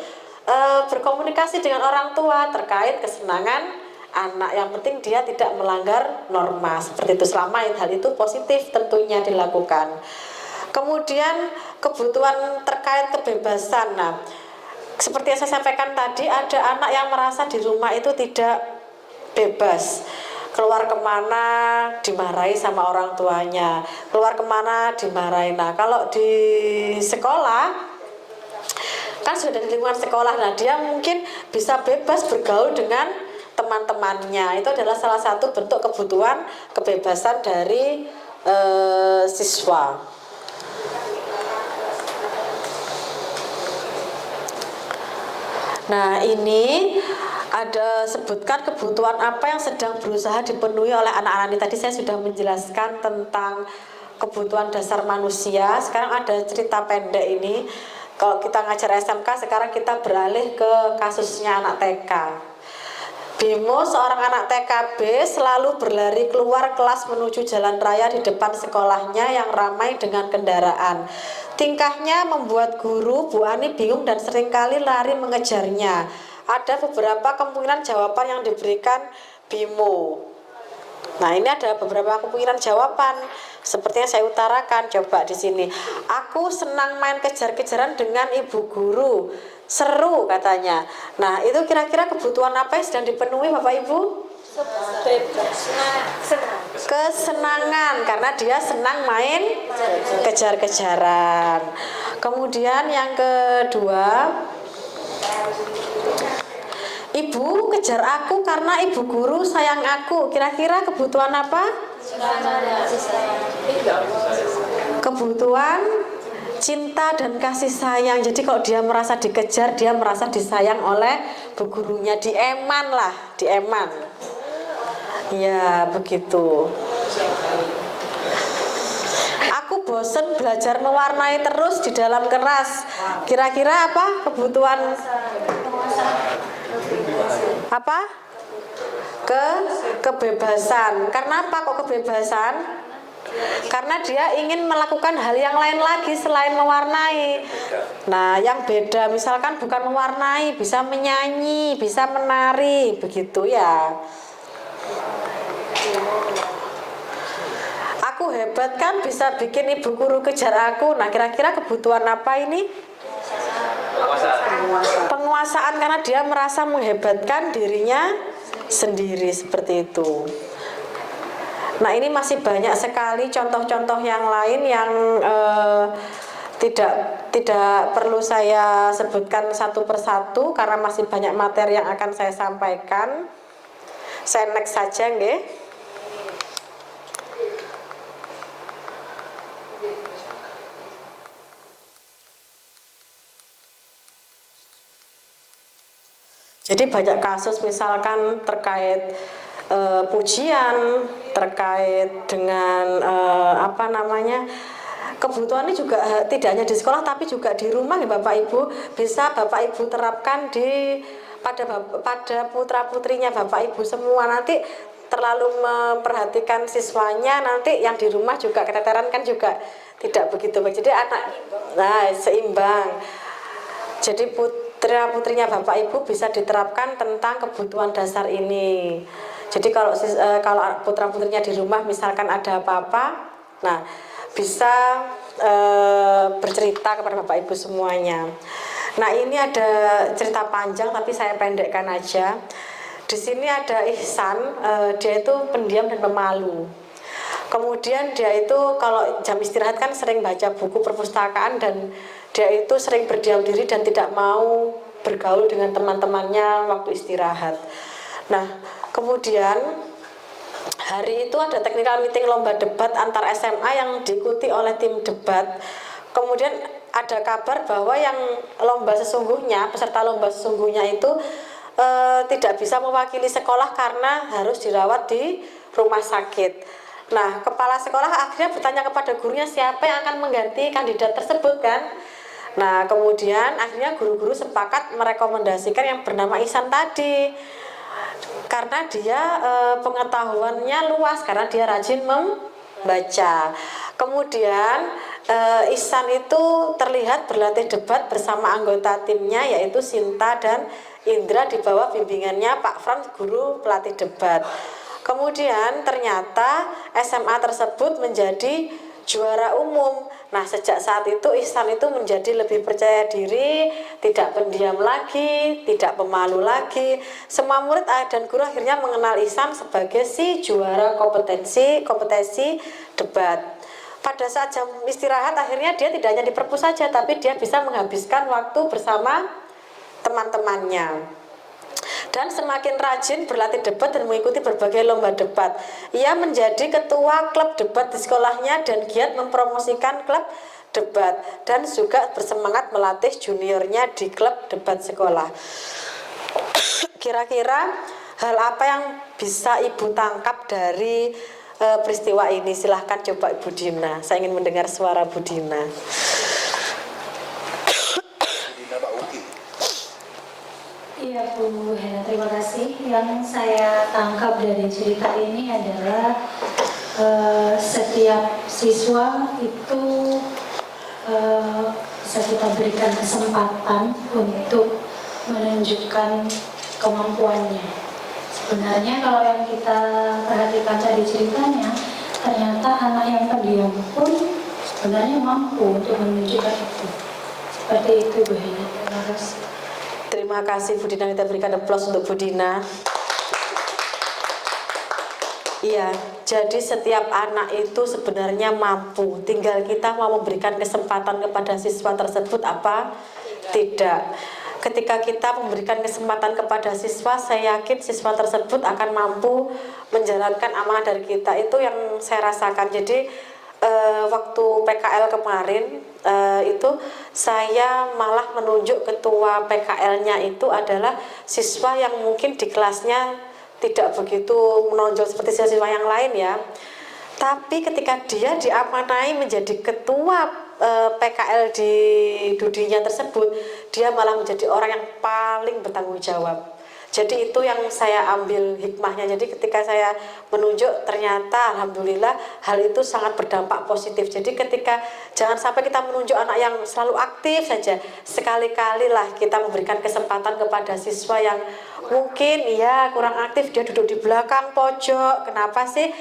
berkomunikasi dengan orang tua terkait kesenangan anak. Yang penting dia tidak melanggar norma. Seperti itu, selama hal itu positif tentunya dilakukan. Kemudian kebutuhan terkait kebebasan. Nah, seperti yang saya sampaikan tadi, ada anak yang merasa di rumah itu tidak bebas. Keluar kemana dimarahi sama orang tuanya, keluar kemana dimarahi. Nah, kalau di sekolah kan sudah di lingkungan sekolah, nah dia mungkin bisa bebas bergaul dengan teman-temannya. Itu adalah salah satu bentuk kebutuhan kebebasan dari siswa. Nah, ini ada sebutkan kebutuhan apa yang sedang berusaha dipenuhi oleh anak-anak ini. Tadi saya sudah menjelaskan tentang kebutuhan dasar manusia. Sekarang ada cerita pendek ini. Kalau kita ngajar SMK, sekarang kita beralih ke kasusnya anak TK. Bimo, seorang anak TKB, selalu berlari keluar kelas menuju jalan raya di depan sekolahnya yang ramai dengan kendaraan. Tingkahnya membuat guru Bu Ani bingung dan seringkali lari mengejarnya. Ada beberapa kemungkinan jawaban yang diberikan Bimo. Nah, ini ada beberapa kemungkinan jawaban seperti yang saya utarakan. Coba di sini. Aku senang main kejar-kejaran dengan ibu guru. Seru katanya. Nah, itu kira-kira kebutuhan apa yang sedang dipenuhi Bapak Ibu? Kesenangan, karena dia senang main kejar-kejaran. Kemudian yang kedua, ibu kejar aku karena ibu guru sayang aku. Kira-kira kebutuhan apa? Kebutuhan cinta dan kasih sayang. Jadi kalau dia merasa dikejar, dia merasa disayang oleh bu gurunya. Dieman lah, dieman. Ya, begitu. Aku bosen belajar mewarnai terus di dalam kelas. Kira-kira apa kebutuhan? Apa? Kebebasan. Karena apa kok kebebasan? Karena dia ingin melakukan hal yang lain lagi selain mewarnai. Nah, yang beda misalkan bukan mewarnai, bisa menyanyi, bisa menari, begitu ya. Aku hebat kan, bisa bikin ibu guru kejar aku. Nah, kira-kira kebutuhan apa ini? Penguasaan, karena dia merasa menghebatkan dirinya sendiri, seperti itu. Nah, ini masih banyak sekali contoh-contoh yang lain yang tidak perlu saya sebutkan satu persatu karena masih banyak materi yang akan saya sampaikan. Saya next saja, nggih. Jadi banyak kasus misalkan terkait pujian, terkait dengan kebutuhan ini juga tidak hanya di sekolah tapi juga di rumah ya Bapak Ibu. Bisa Bapak Ibu terapkan pada putra putrinya Bapak Ibu semua. Nanti terlalu memperhatikan siswanya, nanti yang di rumah juga keteteran kan juga tidak begitu baik. Jadi seimbang. Jadi putra-putrinya Bapak Ibu bisa diterapkan tentang kebutuhan dasar ini. Jadi kalau putra-putrinya di rumah misalkan ada apa-apa, nah bisa bercerita kepada Bapak Ibu semuanya. Nah, ini ada cerita panjang tapi saya pendekkan aja. Di sini ada Ihsan, dia itu pendiam dan pemalu. Kemudian dia itu kalau jam istirahat kan sering baca buku perpustakaan dan dia itu sering berdiam diri dan tidak mau bergaul dengan teman-temannya waktu istirahat. Nah, kemudian hari itu ada technical meeting lomba debat antar SMA yang diikuti oleh tim debat. Kemudian ada kabar bahwa yang peserta lomba sesungguhnya itu tidak bisa mewakili sekolah karena harus dirawat di rumah sakit. Nah, kepala sekolah akhirnya bertanya kepada gurunya siapa yang akan mengganti kandidat tersebut kan. Nah, kemudian akhirnya guru-guru sepakat merekomendasikan yang bernama Ihsan tadi. Karena dia pengetahuannya luas, karena dia rajin membaca. Kemudian Ihsan itu terlihat berlatih debat bersama anggota timnya yaitu Sinta dan Indra di bawah bimbingannya Pak Frans, guru pelatih debat. Kemudian ternyata SMA tersebut menjadi juara umum. Nah, sejak saat itu Ihsan itu menjadi lebih percaya diri, tidak pendiam lagi, tidak pemalu lagi. Semua murid dan guru akhirnya mengenal Ihsan sebagai si juara kompetisi debat. Pada saat jam istirahat akhirnya dia tidak hanya di perpus saja, tapi dia bisa menghabiskan waktu bersama teman-temannya. Dan semakin rajin berlatih debat dan mengikuti berbagai lomba debat. Ia menjadi ketua klub debat di sekolahnya dan giat mempromosikan klub debat dan juga bersemangat melatih juniornya di klub debat sekolah. Kira-kira hal apa yang bisa Ibu tangkap dari peristiwa ini? Silahkan coba Ibu Dina. Saya ingin mendengar suara Bu Dina. Iya Bu Hena, terima kasih. Yang saya tangkap dari cerita ini adalah setiap siswa itu bisa kita berikan kesempatan untuk menunjukkan kemampuannya. Sebenarnya kalau yang kita perhatikan dari ceritanya, ternyata anak yang pendiam pun sebenarnya mampu untuk menunjukkan itu. Seperti itu Bu Hena, terima kasih. Terima kasih Bu Dina, kita berikan aplaus untuk Bu Dina. Iya, jadi setiap anak itu sebenarnya mampu, tinggal kita mau memberikan kesempatan kepada siswa tersebut apa tidak. Ketika kita memberikan kesempatan kepada siswa, saya yakin siswa tersebut akan mampu menjalankan amanah dari kita. Itu yang saya rasakan. Jadi waktu PKL kemarin itu saya malah menunjuk ketua PKL-nya itu adalah siswa yang mungkin di kelasnya tidak begitu menonjol seperti siswa yang lain ya. Tapi ketika dia diamanai menjadi ketua PKL di dudinya tersebut, dia malah menjadi orang yang paling bertanggung jawab. Jadi itu yang saya ambil hikmahnya. Jadi ketika saya menunjuk, ternyata alhamdulillah hal itu sangat berdampak positif. Jadi ketika jangan sampai kita menunjuk anak yang selalu aktif saja, sekali-kali lah kita memberikan kesempatan kepada siswa yang mungkin ya kurang aktif, dia duduk di belakang pojok. Kenapa sih?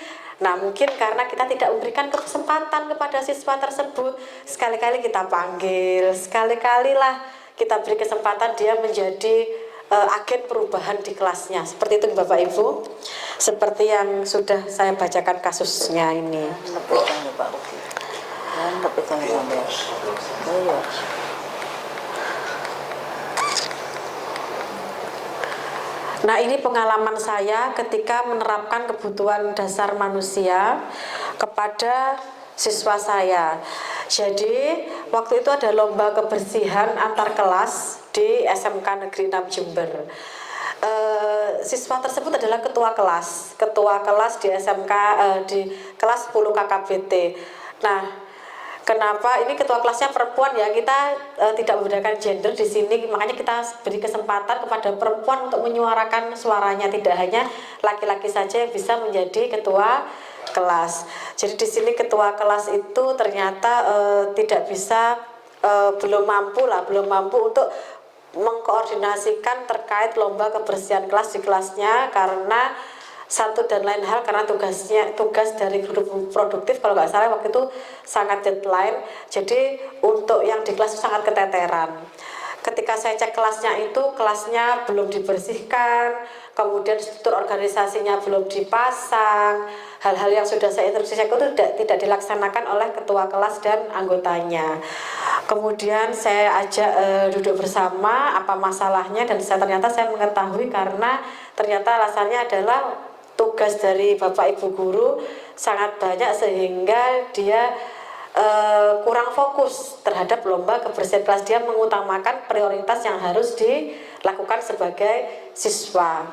Nah, mungkin karena kita tidak memberikan kesempatan kepada siswa tersebut. Sekali-kali kita panggil, sekali-kali lah kita beri kesempatan dia menjadi agen perubahan di kelasnya. Seperti itu Bapak Ibu, seperti yang sudah saya bacakan kasusnya ini. Nah, ini pengalaman saya ketika menerapkan kebutuhan dasar manusia kepada siswa saya. Jadi waktu itu ada lomba kebersihan antar kelas di SMK Negeri 6 Jember. Siswa tersebut adalah ketua kelas di SMK di kelas 10 KKBT. Nah, kenapa ini ketua kelasnya perempuan ya? Kita tidak membedakan gender di sini, makanya kita beri kesempatan kepada perempuan untuk menyuarakan suaranya, tidak hanya laki-laki saja yang bisa menjadi ketua kelas. Jadi di sini ketua kelas itu ternyata tidak bisa, belum mampu untuk mengkoordinasikan terkait lomba kebersihan kelas di kelasnya karena satu dan lain hal, karena tugas dari grup produktif kalau nggak salah waktu itu sangat deadline, jadi untuk yang di kelas itu sangat keteteran. Ketika saya cek kelasnya belum dibersihkan, kemudian struktur organisasinya belum dipasang, hal-hal yang sudah saya instruksikan itu tidak dilaksanakan oleh ketua kelas dan anggotanya. Kemudian saya ajak duduk bersama apa masalahnya, dan ternyata saya mengetahui karena ternyata alasannya adalah tugas dari Bapak Ibu guru sangat banyak sehingga dia kurang fokus terhadap lomba kebersihan kelas. Dia mengutamakan prioritas yang harus dilakukan sebagai siswa.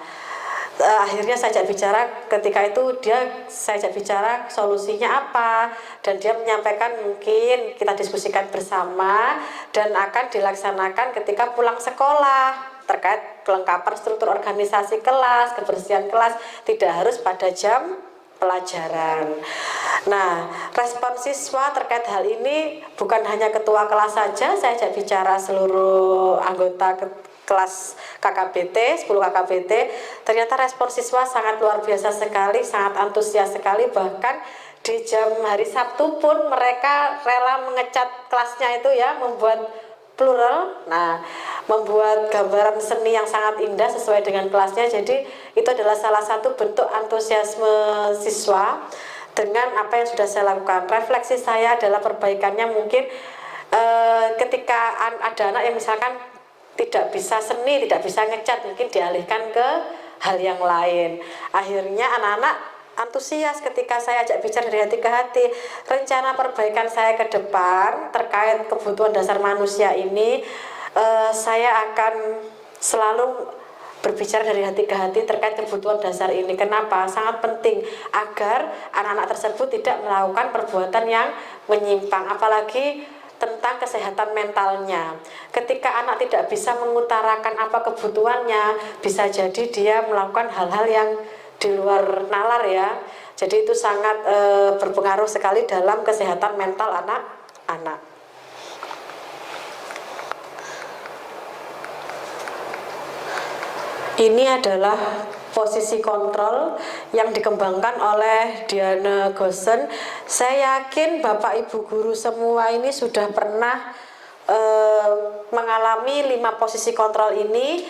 akhirnya saya ajak bicara, ketika itu saya ajak bicara solusinya apa, dan dia menyampaikan mungkin kita diskusikan bersama dan akan dilaksanakan ketika pulang sekolah terkait kelengkapan struktur organisasi kelas, kebersihan kelas, tidak harus pada jam pelajaran. Nah, respon siswa terkait hal ini bukan hanya ketua kelas saja, saya ajak bicara seluruh anggota kelas KKBT, 10 KKBT, ternyata respon siswa sangat luar biasa sekali, sangat antusias sekali, bahkan di jam hari Sabtu pun mereka rela mengecat kelasnya itu ya, membuat plural, nah membuat gambaran seni yang sangat indah sesuai dengan kelasnya. Jadi itu adalah salah satu bentuk antusiasme siswa dengan apa yang sudah saya lakukan. Refleksi saya adalah perbaikannya mungkin ketika ada anak yang misalkan tidak bisa seni, tidak bisa ngecat, mungkin dialihkan ke hal yang lain. Akhirnya anak-anak antusias ketika saya ajak bicara dari hati ke hati. Rencana perbaikan saya ke depan terkait kebutuhan dasar manusia ini, saya akan selalu berbicara dari hati ke hati terkait kebutuhan dasar ini. Kenapa? Sangat penting agar anak-anak tersebut tidak melakukan perbuatan yang menyimpang, apalagi tentang kesehatan mentalnya. Ketika anak tidak bisa mengutarakan apa kebutuhannya, bisa jadi dia melakukan hal-hal yang di luar nalar ya. Jadi itu sangat berpengaruh sekali dalam kesehatan mental anak-anak. Ini adalah posisi kontrol yang dikembangkan oleh Diana Gosen. Saya yakin Bapak Ibu guru semua ini sudah pernah mengalami 5 posisi kontrol ini,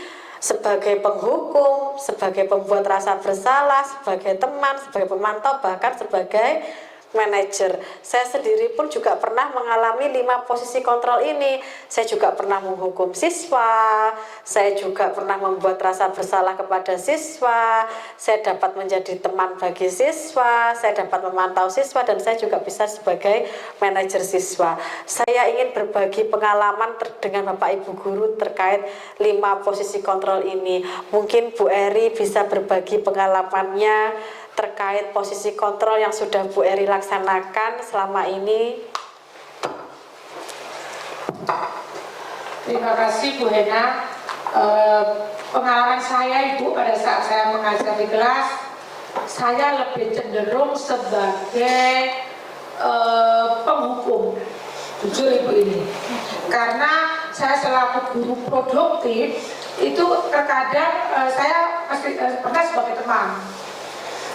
sebagai penghukum, sebagai pembuat rasa bersalah, sebagai teman, sebagai pemantau, bahkan sebagai manajer. Saya sendiri pun juga pernah mengalami 5 posisi kontrol ini. Saya juga pernah menghukum siswa, saya juga pernah membuat rasa bersalah kepada siswa, saya dapat menjadi teman bagi siswa, saya dapat memantau siswa, dan saya juga bisa sebagai manajer siswa. Saya ingin berbagi pengalaman dengan Bapak Ibu guru terkait 5 posisi kontrol ini. Mungkin Bu Eri bisa berbagi pengalamannya terkait posisi kontrol yang sudah Bu Eri laksanakan selama ini. Terima kasih Bu Hena. Pengalaman saya Ibu pada saat saya mengajar di kelas, saya lebih cenderung sebagai penghukum, jujur Ibu ini. Karena saya selaku guru produktif itu terkadang saya pernah sebagai teman.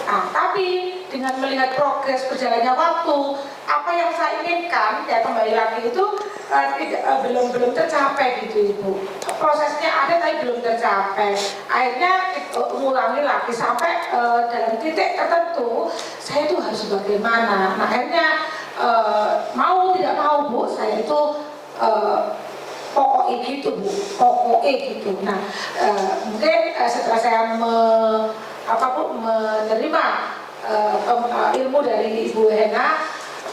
Nah, tapi dengan melihat progres berjalannya waktu, apa yang saya inginkan ya kembali lagi itu belum tercapai gitu Ibu. Prosesnya ada tapi belum tercapai. Akhirnya mengulangi lagi sampai dalam titik tertentu saya itu harus bagaimana. Nah, akhirnya mau tidak mau Bu, saya itu pokoknya gitu Bu, pokoknya gitu. Nah, mungkin setelah saya menerima ilmu dari Ibu Hena,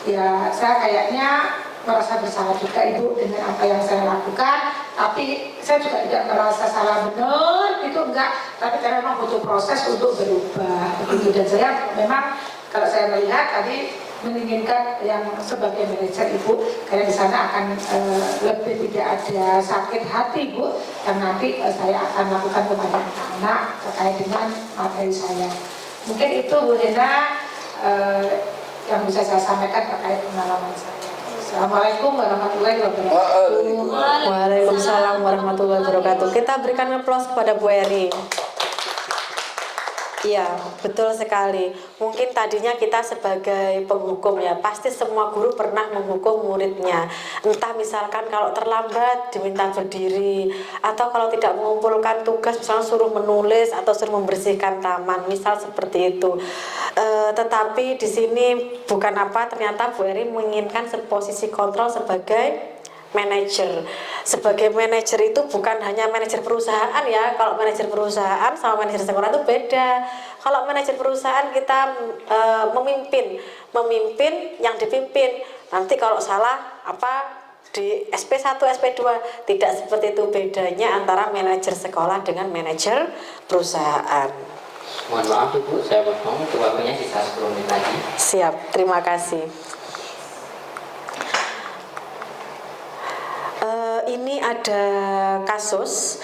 ya saya kayaknya merasa bersalah juga Ibu dengan apa yang saya lakukan. Tapi saya juga tidak merasa salah benar gitu, enggak. Tapi saya memang butuh proses untuk berubah begitu. Dan saya memang kalau saya melihat tadi menginginkan yang sebagai manajer Ibu, karena di sana akan lebih tidak ada sakit hati Bu, yang nanti saya akan lakukan kepada anak-anak terkait dengan materi saya. Mungkin itu Bu Hena yang bisa saya sampaikan terkait pengalaman saya. Assalamualaikum warahmatullahi wabarakatuh. Waalaikumsalam warahmatullahi wabarakatuh. Kita berikan aplaus kepada Bu Eri. Iya, betul sekali. Mungkin tadinya kita sebagai penghukum ya, pasti semua guru pernah menghukum muridnya. Entah misalkan kalau terlambat diminta berdiri, atau kalau tidak mengumpulkan tugas misalnya suruh menulis atau suruh membersihkan taman, misal seperti itu. Tetapi di sini bukan apa, ternyata Bu Eri menginginkan posisi kontrol sebagai manajer. Sebagai manajer itu bukan hanya manajer perusahaan ya. Kalau manajer perusahaan sama manajer sekolah itu beda. Kalau manajer perusahaan kita memimpin yang dipimpin. Nanti kalau salah apa di SP1, SP2, tidak seperti itu bedanya antara manajer sekolah dengan manajer perusahaan. Mohon maaf Ibu, saya potong untuk waktunya sisa 10 menit lagi. Siap, terima kasih. Ini ada kasus,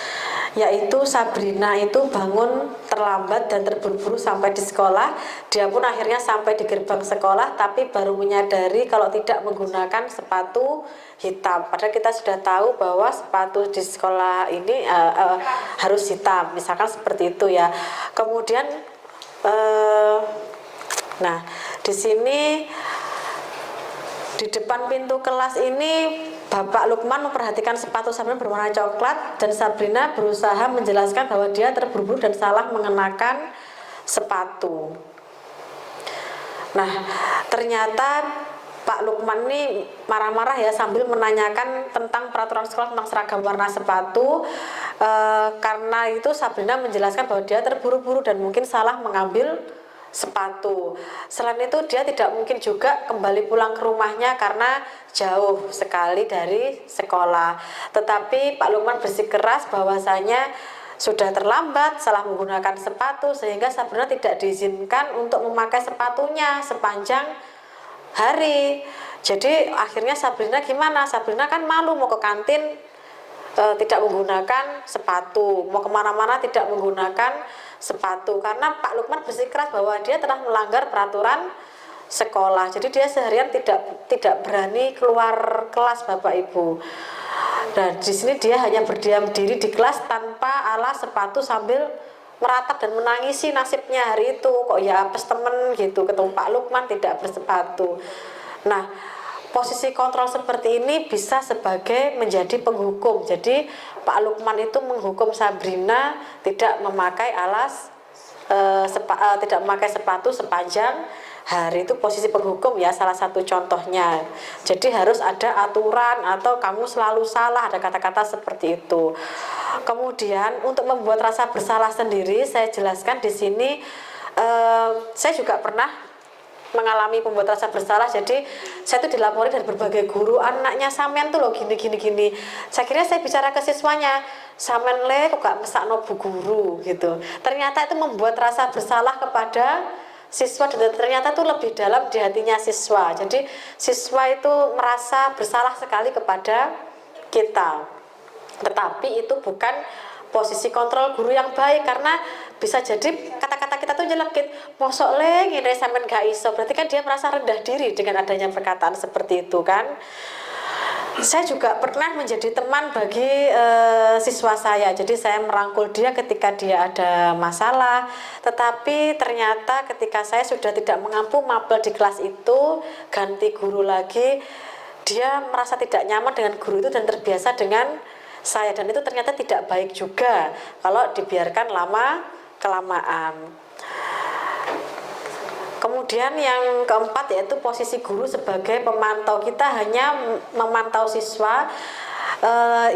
yaitu Sabrina itu bangun terlambat dan terburu-buru sampai di sekolah. Dia pun akhirnya sampai di gerbang sekolah, tapi baru menyadari kalau tidak menggunakan sepatu hitam. Padahal kita sudah tahu bahwa sepatu di sekolah ini harus hitam, misalkan seperti itu ya. Kemudian, nah di sini di depan pintu kelas ini Bapak Lukman memperhatikan sepatu Sabrina berwarna coklat dan Sabrina berusaha menjelaskan bahwa dia terburu-buru dan salah mengenakan sepatu. Nah, ternyata Pak Lukman ini marah-marah ya sambil menanyakan tentang peraturan sekolah tentang seragam warna sepatu. Karena itu Sabrina menjelaskan bahwa dia terburu-buru dan mungkin salah mengambil sepatu. Selain itu dia tidak mungkin juga kembali pulang ke rumahnya karena jauh sekali dari sekolah. Tetapi Pak Lukman bersikeras bahwasanya sudah terlambat, salah menggunakan sepatu sehingga Sabrina tidak diizinkan untuk memakai sepatunya sepanjang hari. Jadi akhirnya Sabrina gimana? Sabrina kan malu mau ke kantin tidak menggunakan sepatu, mau kemana-mana tidak menggunakan sepatu karena Pak Lukman bersikeras bahwa dia telah melanggar peraturan sekolah. Jadi dia seharian tidak berani keluar kelas Bapak Ibu. Dan di sini dia hanya berdiam diri di kelas tanpa alas sepatu sambil meratap dan menangisi nasibnya hari itu. Kok ya apes temen gitu ketemu Pak Lukman tidak bersepatu. Nah, posisi kontrol seperti ini bisa sebagai menjadi penghukum. Jadi Pak Lukman itu menghukum Sabrina tidak memakai tidak memakai sepatu sepanjang hari. Itu posisi penghukum ya, salah satu contohnya. Jadi harus ada aturan atau kamu selalu salah, ada kata-kata seperti itu. Kemudian untuk membuat rasa bersalah sendiri, saya jelaskan di sini. Saya juga pernah mengalami pembuat rasa bersalah. Jadi saya tuh dilapori dari berbagai guru, anaknya sampean tuh loh gini. Saya kira saya bicara ke siswanya, sampean le kok gak mesakno bu guru gitu. Ternyata itu membuat rasa bersalah kepada siswa dan ternyata itu lebih dalam di hatinya siswa. Jadi siswa itu merasa bersalah sekali kepada kita. Tetapi itu bukan posisi kontrol guru yang baik karena bisa jadi kata-kata kita tuh nyelekit, mosok le ngene sampean gak iso. Berarti kan dia merasa rendah diri dengan adanya perkataan seperti itu kan. Saya juga pernah menjadi teman bagi siswa saya. Jadi saya merangkul dia ketika dia ada masalah. Tetapi ternyata ketika saya sudah tidak mengampu mapel di kelas itu, ganti guru lagi, dia merasa tidak nyaman dengan guru itu dan terbiasa dengan saya, dan itu ternyata tidak baik juga kalau dibiarkan lama-kelamaan. Kemudian yang keempat yaitu posisi guru sebagai pemantau. Kita hanya memantau siswa.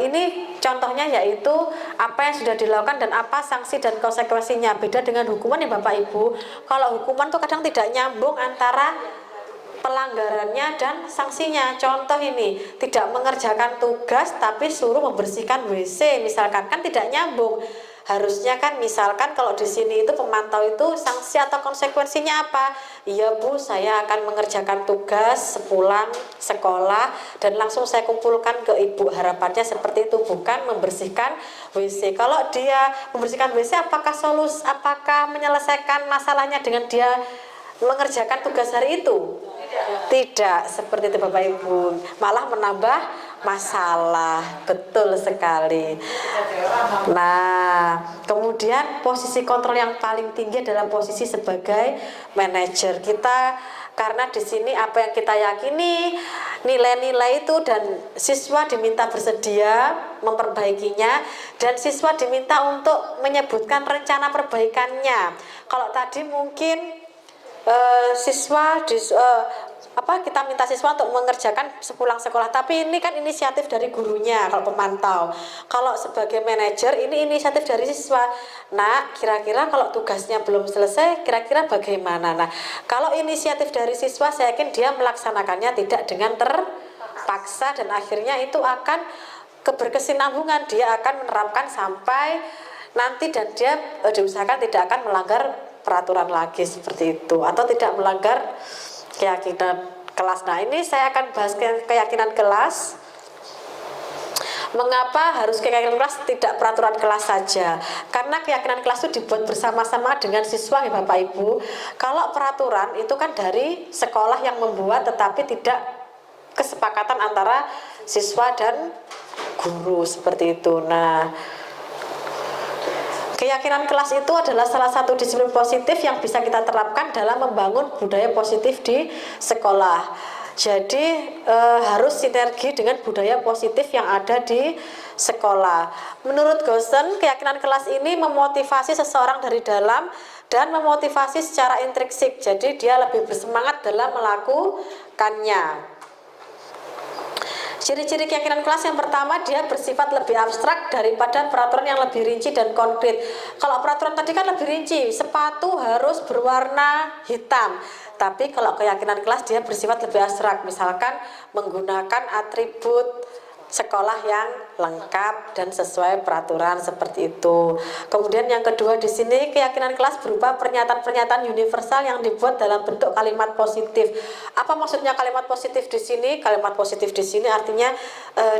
Ini contohnya yaitu apa yang sudah dilakukan dan apa sanksi dan konsekuensinya. Beda dengan hukuman ya Bapak Ibu. Kalau hukuman tuh kadang tidak nyambung antara pelanggarannya dan sanksinya. Contoh ini, tidak mengerjakan tugas tapi suruh membersihkan WC misalkan, kan tidak nyambung. Harusnya kan misalkan kalau di sini itu pemantau itu sanksi atau konsekuensinya apa? Iya Bu, saya akan mengerjakan tugas sepulang sekolah dan langsung saya kumpulkan ke Ibu. Harapannya seperti itu, bukan membersihkan WC. Kalau dia membersihkan WC, apakah menyelesaikan masalahnya dengan dia mengerjakan tugas hari itu? Tidak, seperti itu Bapak Ibu, malah menambah masalah. Betul sekali. Nah, kemudian posisi kontrol yang paling tinggi adalah posisi sebagai manajer kita, karena di sini apa yang kita yakini nilai-nilai itu dan siswa diminta bersedia memperbaikinya dan siswa diminta untuk menyebutkan rencana perbaikannya. Kalau tadi mungkin kita minta siswa untuk mengerjakan sepulang sekolah, tapi ini kan inisiatif dari gurunya kalau pemantau. Kalau sebagai manajer ini inisiatif dari siswa. Nah, kira-kira kalau tugasnya belum selesai, kira-kira bagaimana? Nah, kalau inisiatif dari siswa, saya yakin dia melaksanakannya tidak dengan terpaksa dan akhirnya itu akan keberkesinambungan. Dia akan menerapkan sampai nanti dan dia diusahakan tidak akan melanggar peraturan lagi seperti itu atau tidak melanggar keyakinan kelas. Nah, ini saya akan bahas keyakinan kelas. Mengapa harus keyakinan kelas, tidak peraturan kelas saja? Karena keyakinan kelas itu dibuat bersama-sama dengan siswa ya Bapak Ibu. Kalau peraturan itu kan dari sekolah yang membuat, tetapi tidak kesepakatan antara siswa dan guru seperti itu. Nah, keyakinan kelas itu adalah salah satu disiplin positif yang bisa kita terapkan dalam membangun budaya positif di sekolah. Jadi harus sinergi dengan budaya positif yang ada di sekolah. Menurut Gosen, keyakinan kelas ini memotivasi seseorang dari dalam dan memotivasi secara intrinsik. Jadi dia lebih bersemangat dalam melakukannya. Ciri-ciri keyakinan kelas yang pertama, dia bersifat lebih abstrak daripada peraturan yang lebih rinci dan konkret. Kalau peraturan tadi kan lebih rinci, sepatu harus berwarna hitam. Tapi kalau keyakinan kelas dia bersifat lebih abstrak, misalkan menggunakan atribut sekolah yang lengkap dan sesuai peraturan seperti itu. Kemudian yang kedua di sini keyakinan kelas berupa pernyataan-pernyataan universal yang dibuat dalam bentuk kalimat positif. Apa maksudnya kalimat positif di sini? Kalimat positif di sini artinya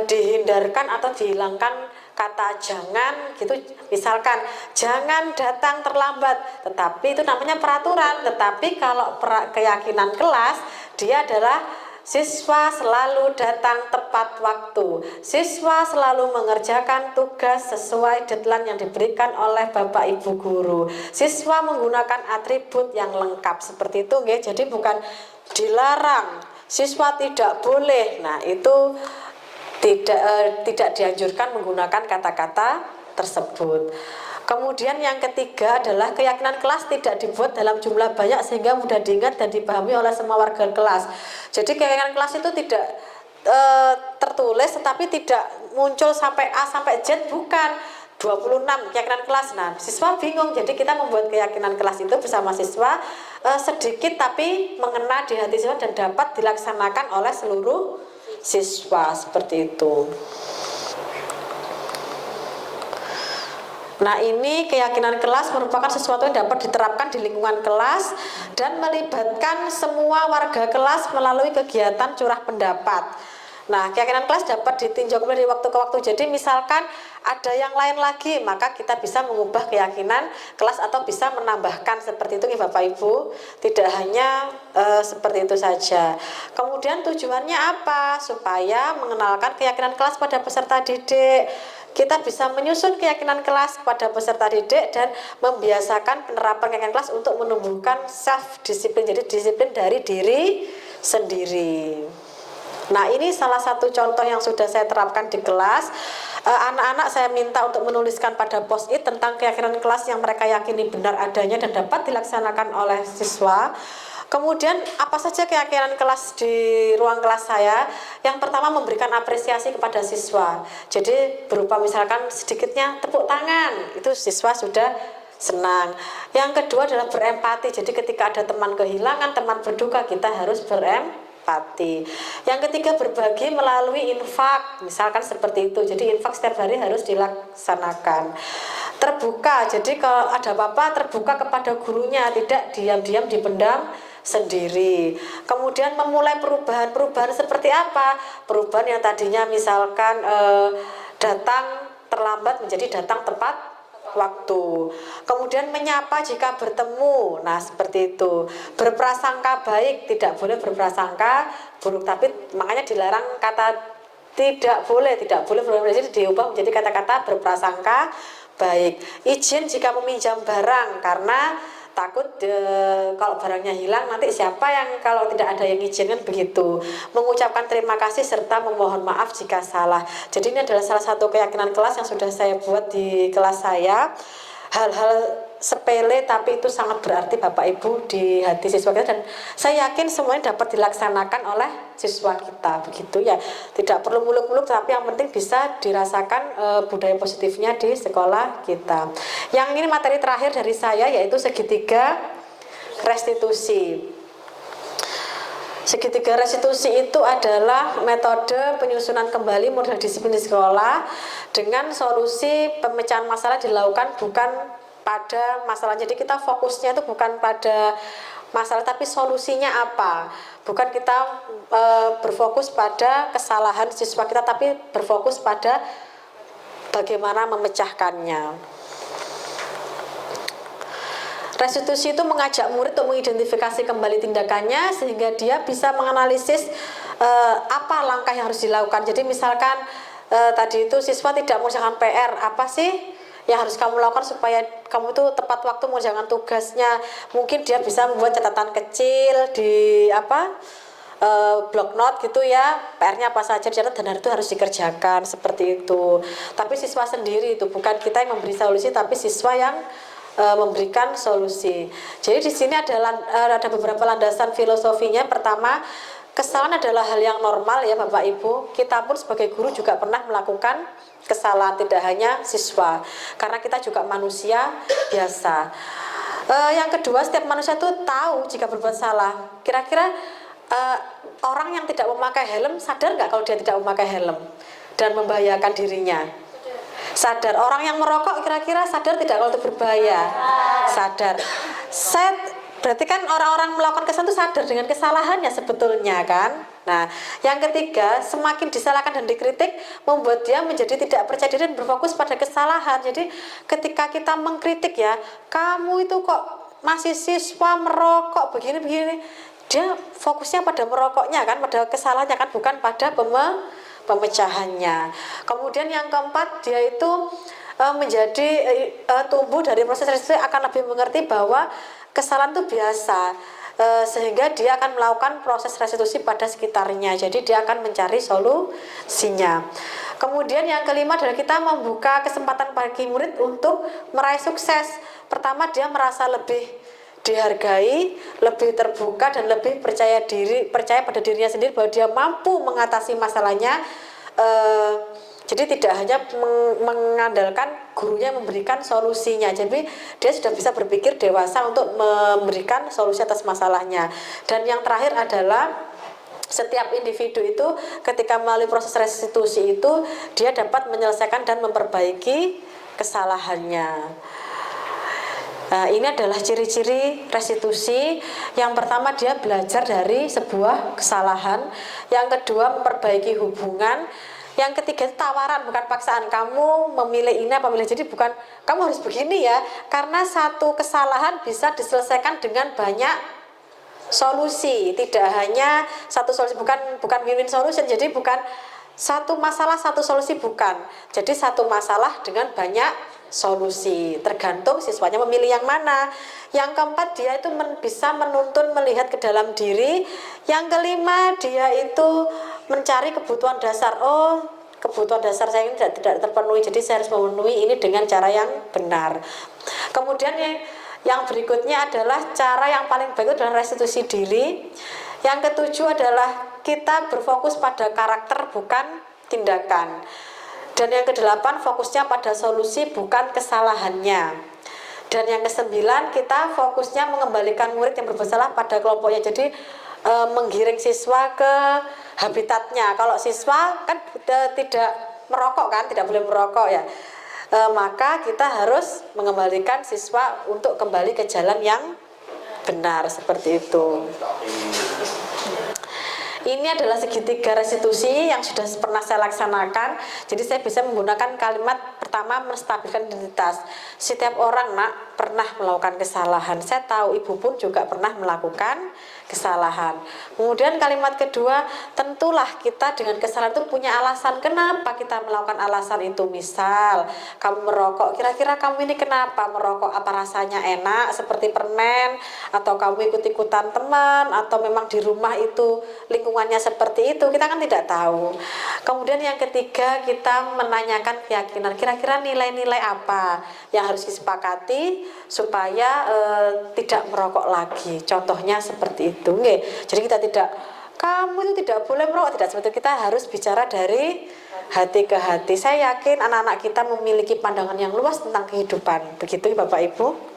dihindarkan atau dihilangkan kata jangan gitu. Misalkan jangan datang terlambat, tetapi itu namanya peraturan. Tetapi kalau keyakinan kelas dia adalah siswa selalu datang tepat waktu. Siswa selalu mengerjakan tugas sesuai deadline yang diberikan oleh Bapak Ibu guru. Siswa menggunakan atribut yang lengkap seperti itu, nggih. Jadi bukan dilarang, siswa tidak boleh. Nah, itu tidak dianjurkan menggunakan kata-kata tersebut. Kemudian yang ketiga adalah keyakinan kelas tidak dibuat dalam jumlah banyak sehingga mudah diingat dan dipahami oleh semua warga kelas. Jadi keyakinan kelas itu tidak tertulis tetapi tidak muncul sampai A sampai Z, bukan 26 keyakinan kelas. Nah, siswa bingung. Jadi kita membuat keyakinan kelas itu bersama siswa sedikit tapi mengena di hati siswa dan dapat dilaksanakan oleh seluruh siswa seperti itu. Nah, ini keyakinan kelas merupakan sesuatu yang dapat diterapkan di lingkungan kelas dan melibatkan semua warga kelas melalui kegiatan curah pendapat. Nah, keyakinan kelas dapat ditinjau kembali dari waktu ke waktu. Jadi misalkan ada yang lain lagi, maka kita bisa mengubah keyakinan kelas atau bisa menambahkan seperti itu ya Bapak Ibu. Tidak hanya seperti itu saja. Kemudian tujuannya apa? Supaya mengenalkan keyakinan kelas pada peserta didik. Kita bisa menyusun keyakinan kelas kepada peserta didik dan membiasakan penerapan keyakinan kelas untuk menumbuhkan self disiplin. Jadi disiplin dari diri sendiri. Nah, ini salah satu contoh yang sudah saya terapkan di kelas. Anak-anak saya minta untuk menuliskan pada post-it tentang keyakinan kelas yang mereka yakini benar adanya dan dapat dilaksanakan oleh siswa. Kemudian apa saja keyakinan kelas di ruang kelas saya? Yang pertama, memberikan apresiasi kepada siswa. Jadi berupa misalkan sedikitnya tepuk tangan, itu siswa sudah senang. Yang kedua adalah berempati. Jadi ketika ada teman kehilangan, teman berduka, kita harus berempati. Yang ketiga, berbagi melalui infak, misalkan seperti itu. Jadi infak setiap hari harus dilaksanakan. Terbuka, jadi kalau ada apa-apa terbuka kepada gurunya, tidak diam-diam dipendam sendiri. Kemudian memulai perubahan seperti apa? Perubahan yang tadinya misalkan datang terlambat menjadi datang tepat waktu. Kemudian menyapa jika bertemu. Nah, seperti itu. Berprasangka baik, tidak boleh berprasangka buruk. Tapi makanya dilarang kata tidak boleh jadi diubah menjadi kata-kata berprasangka baik. Izin jika meminjam barang, karena takut kalau barangnya hilang nanti siapa yang kalau tidak ada yang izinkan begitu. Mengucapkan terima kasih serta memohon maaf jika salah. Jadi ini adalah salah satu keyakinan kelas yang sudah saya buat di kelas saya. Hal-hal sepele tapi itu sangat berarti Bapak Ibu di hati siswa kita, dan saya yakin semuanya dapat dilaksanakan oleh siswa kita begitu ya. Tidak perlu muluk-muluk tapi yang penting bisa dirasakan budaya positifnya di sekolah kita. Yang ini materi terakhir dari saya yaitu segitiga restitusi. Segitiga restitusi itu adalah metode penyusunan kembali model disiplin di sekolah dengan solusi pemecahan masalah dilakukan bukan pada masalah. Jadi kita fokusnya itu bukan pada masalah tapi solusinya apa. Bukan kita berfokus pada kesalahan siswa kita tapi berfokus pada bagaimana memecahkannya. Restitusi itu mengajak murid untuk mengidentifikasi kembali tindakannya sehingga dia bisa menganalisis apa langkah yang harus dilakukan. Jadi misalkan tadi itu siswa tidak mengerjakan PR, apa sih yang harus kamu lakukan supaya kamu tuh tepat waktu mengerjakan tugasnya. Mungkin dia bisa membuat catatan kecil di block note gitu ya, PR-nya apa saja dicatat dan itu harus dikerjakan seperti itu. Tapi siswa sendiri itu, bukan kita yang memberi solusi tapi siswa yang memberikan solusi. Jadi di sini ada beberapa landasan filosofinya. Pertama, kesalahan adalah hal yang normal ya Bapak Ibu. Kita pun sebagai guru juga pernah melakukan kesalahan, tidak hanya siswa. Karena kita juga manusia biasa. Yang kedua, setiap manusia itu tahu jika berbuat salah. Kira-kira orang yang tidak memakai helm sadar nggak kalau dia tidak memakai helm dan membahayakan dirinya? Sadar. Orang yang merokok kira-kira sadar tidak kalau itu berbahaya? Sadar. Berarti kan orang-orang melakukan kesalahan itu sadar dengan kesalahannya sebetulnya kan. Nah, yang ketiga, semakin disalahkan dan dikritik membuat dia menjadi tidak percaya diri dan berfokus pada kesalahan. Jadi ketika kita mengkritik ya, kamu itu kok masih siswa merokok begini-begini, dia fokusnya pada merokoknya kan, pada kesalahannya kan, bukan pada pemecahannya. Kemudian yang keempat, dia itu menjadi tumbuh dari proses restitusi akan lebih mengerti bahwa kesalahan itu biasa, sehingga dia akan melakukan proses restitusi pada sekitarnya. Jadi dia akan mencari solusinya. Kemudian yang kelima adalah kita membuka kesempatan bagi murid untuk meraih sukses. Pertama, dia merasa lebih dihargai, lebih terbuka dan lebih percaya pada dirinya sendiri bahwa dia mampu mengatasi masalahnya. Jadi tidak hanya mengandalkan gurunya memberikan solusinya, jadi dia sudah bisa berpikir dewasa untuk memberikan solusi atas masalahnya. Dan yang terakhir adalah setiap individu itu ketika melalui proses restitusi itu dia dapat menyelesaikan dan memperbaiki kesalahannya. Nah, ini adalah ciri-ciri restitusi. Yang pertama, dia belajar dari sebuah kesalahan. Yang kedua, memperbaiki hubungan. Yang ketiga, tawaran, bukan paksaan. Kamu memilih ini apa memilih, jadi bukan kamu harus begini ya. Karena satu kesalahan bisa diselesaikan dengan banyak solusi. Tidak hanya satu solusi, bukan win-win solution. Jadi bukan satu masalah satu solusi, bukan. Jadi satu masalah dengan banyak solusi, tergantung siswanya memilih yang mana. Yang keempat, dia itu bisa menuntun melihat ke dalam diri. Yang kelima, dia itu mencari kebutuhan dasar. Oh, kebutuhan dasar saya ini tidak terpenuhi, jadi saya harus memenuhi ini dengan cara yang benar. Kemudian yang berikutnya adalah cara yang paling baik adalah restitusi diri. Yang ketujuh adalah kita berfokus pada karakter bukan tindakan. Dan yang kedelapan, fokusnya pada solusi bukan kesalahannya. Dan yang kesembilan, kita fokusnya mengembalikan murid yang berbuat salah pada kelompoknya. Jadi menggiring siswa ke habitatnya. Kalau siswa kan tidak merokok kan, tidak boleh merokok ya. Maka kita harus mengembalikan siswa untuk kembali ke jalan yang benar, seperti itu. Ini adalah segitiga restitusi yang sudah pernah saya laksanakan. Jadi saya bisa menggunakan kalimat pertama, menstabilkan identitas. Setiap orang pernah melakukan kesalahan. Saya tahu ibu pun juga pernah melakukan kesalahan. Kemudian kalimat kedua, tentulah kita dengan kesalahan itu punya alasan. Kenapa kita melakukan alasan itu? Misal kamu merokok, kira-kira kamu ini kenapa merokok? Apa rasanya enak seperti permen, atau kamu ikut-ikutan teman, atau memang di rumah itu lingkungannya seperti itu? Kita kan tidak tahu. Kemudian yang ketiga, kita menanyakan keyakinan. Kira-kira nilai-nilai apa yang harus disepakati supaya tidak merokok lagi? Contohnya seperti itu. Jadi kita tidak, kamu itu tidak boleh merokok, tidak seperti itu. Kita harus bicara dari hati ke hati. Saya yakin anak-anak kita memiliki pandangan yang luas tentang kehidupan. Begitu Bapak Ibu.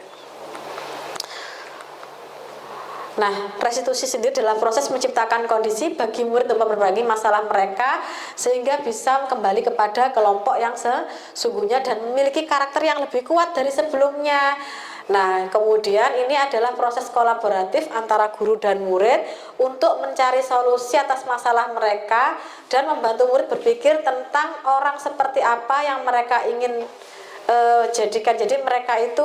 Nah, restitusi sendiri dalam proses menciptakan kondisi bagi murid untuk berbagi masalah mereka sehingga bisa kembali kepada kelompok yang sesungguhnya dan memiliki karakter yang lebih kuat dari sebelumnya. Nah, kemudian ini adalah proses kolaboratif antara guru dan murid untuk mencari solusi atas masalah mereka dan membantu murid berpikir tentang orang seperti apa yang mereka ingin jadikan. Jadi mereka itu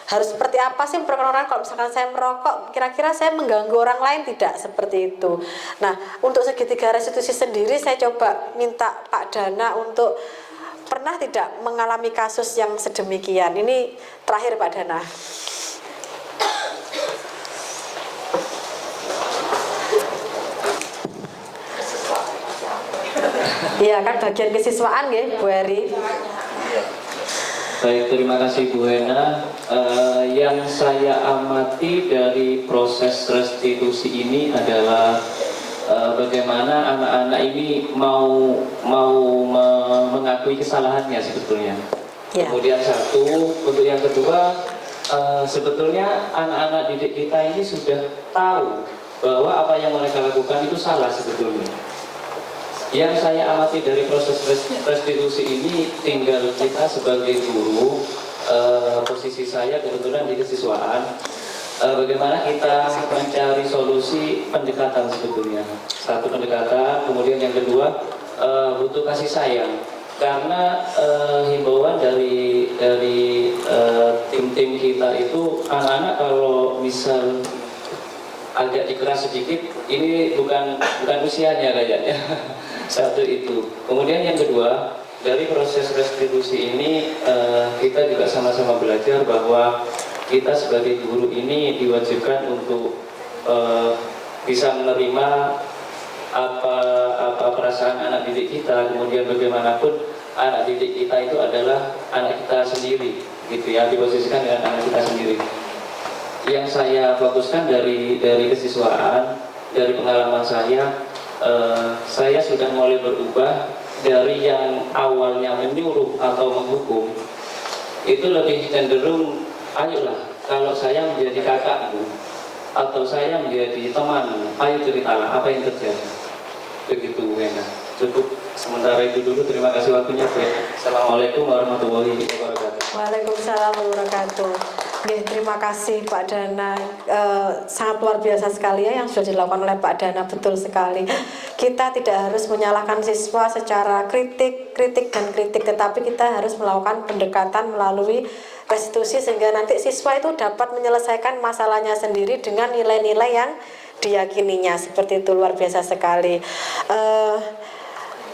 harus seperti apa sih orang kalau misalkan saya merokok, kira-kira saya mengganggu orang lain tidak, seperti itu. Nah, untuk segitiga restitusi sendiri saya coba minta Pak Dana untuk pernah tidak mengalami kasus yang sedemikian. Ini terakhir Pak Dana. Iya kan bagian kesiswaan ya Bu Heri. Baik, terima kasih Bu Hena. Yang saya amati dari proses restitusi ini adalah bagaimana anak-anak ini mau mengakui kesalahannya sebetulnya. Ya. Kemudian satu, untuk yang kedua, sebetulnya anak-anak didik kita ini sudah tahu bahwa apa yang mereka lakukan itu salah sebetulnya. Yang saya amati dari proses restitusi ini, tinggal kita sebagai guru, posisi saya kebetulan di kesiswaan, bagaimana kita mencari solusi pendekatan sebetulnya. Satu pendekatan, kemudian yang kedua butuh kasih sayang. Karena himbauan dari tim-tim kita itu, anak-anak kalau misal agak dikeras sedikit, ini bukan usianya kayaknya. Satu itu. Kemudian yang kedua, dari proses restitusi ini kita juga sama-sama belajar bahwa kita sebagai guru ini diwajibkan untuk bisa menerima apa perasaan anak didik kita. Kemudian bagaimanapun anak didik kita itu adalah anak kita sendiri, gitu ya, diposisikan dengan anak kita sendiri. Yang saya fokuskan dari kesiswaan, dari pengalaman saya sudah mulai berubah dari yang awalnya menyuruh atau menghukum, itu lebih cenderung, ayolah, kalau saya menjadi kakakmu atau saya menjadi teman, ayo ceritalah apa yang terjadi. Begitu Wena. Cukup sementara itu dulu, terima kasih waktunya. Assalamualaikum warahmatullahi wabarakatuh. Waalaikumsalam warahmatullahi wabarakatuh. Terima kasih Pak Dana, sangat luar biasa sekali ya yang sudah dilakukan oleh Pak Dana, betul sekali. Kita tidak harus menyalahkan siswa secara kritik, tetapi kita harus melakukan pendekatan melalui restitusi sehingga nanti siswa itu dapat menyelesaikan masalahnya sendiri dengan nilai-nilai yang diyakininya. Seperti itu, luar biasa sekali.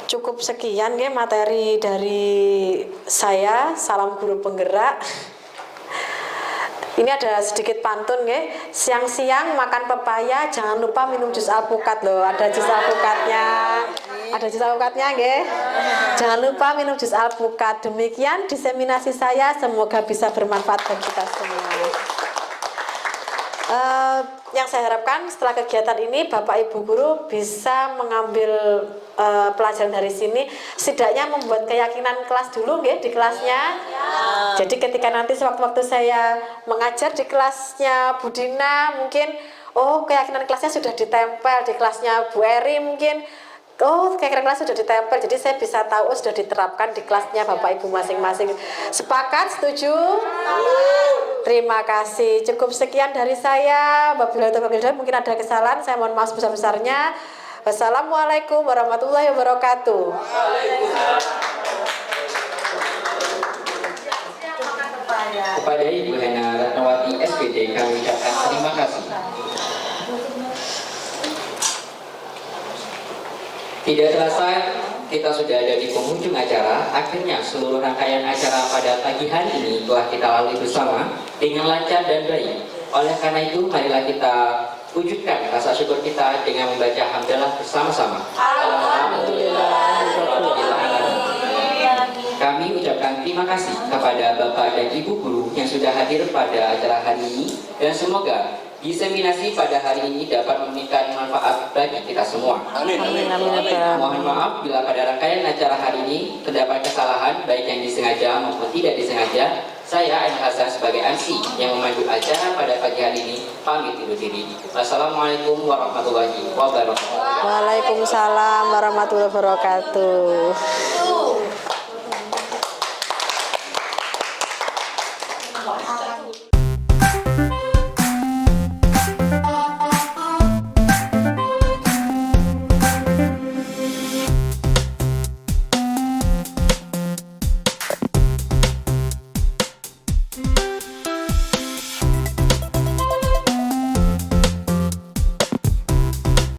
Cukup sekian ya materi dari saya. Salam guru penggerak. Ini ada sedikit pantun ya. Siang-siang makan pepaya, jangan lupa minum jus alpukat loh. Ada jus alpukatnya. Ada jus alpukatnya nggih. Jangan lupa minum jus alpukat. Demikian diseminasi saya, semoga bisa bermanfaat bagi kita semua. Yang saya harapkan setelah kegiatan ini Bapak Ibu guru bisa mengambil pelajaran dari sini, setidaknya membuat keyakinan kelas dulu nggih di kelasnya. Jadi ketika nanti sewaktu-waktu saya mengajar di kelasnya Bu Dina, mungkin keyakinan kelasnya sudah ditempel, di kelasnya Bu Eri mungkin keyakinan kelas sudah ditempel, jadi saya bisa tahu sudah diterapkan di kelasnya Bapak Ibu masing-masing. Sepakat? Setuju? Terima kasih. Cukup sekian dari saya. Mungkin ada kesalahan, saya mohon maaf sebesar-besarnya. Wassalamualaikum warahmatullahi wabarakatuh. Kepada Ibu Hena Ratnawati SPD kami ucapkan terima kasih. Tidak terasa kita sudah ada di penghujung acara. Akhirnya seluruh rangkaian acara pada pagi hari ini telah kita lalui bersama dengan lancar dan baik. Oleh karena itu, marilah kita wujudkan rasa syukur kita dengan membaca hamdalah bersama-sama. Alhamdulillah. Kami ucapkan terima kasih kepada Bapak dan Ibu guru yang sudah hadir pada acara hari ini, dan semoga diseminasi pada hari ini dapat memberikan manfaat bagi kita semua. Amin. Mohon maaf bila pada rangkaian acara hari ini terdapat kesalahan baik yang disengaja maupun tidak disengaja. Saya Ainul Hasan sebagai MC yang memandu acara pada pagi hari ini pamit undur diri. Wassalamualaikum warahmatullahi wabarakatuh. Waalaikumsalam warahmatullahi wabarakatuh.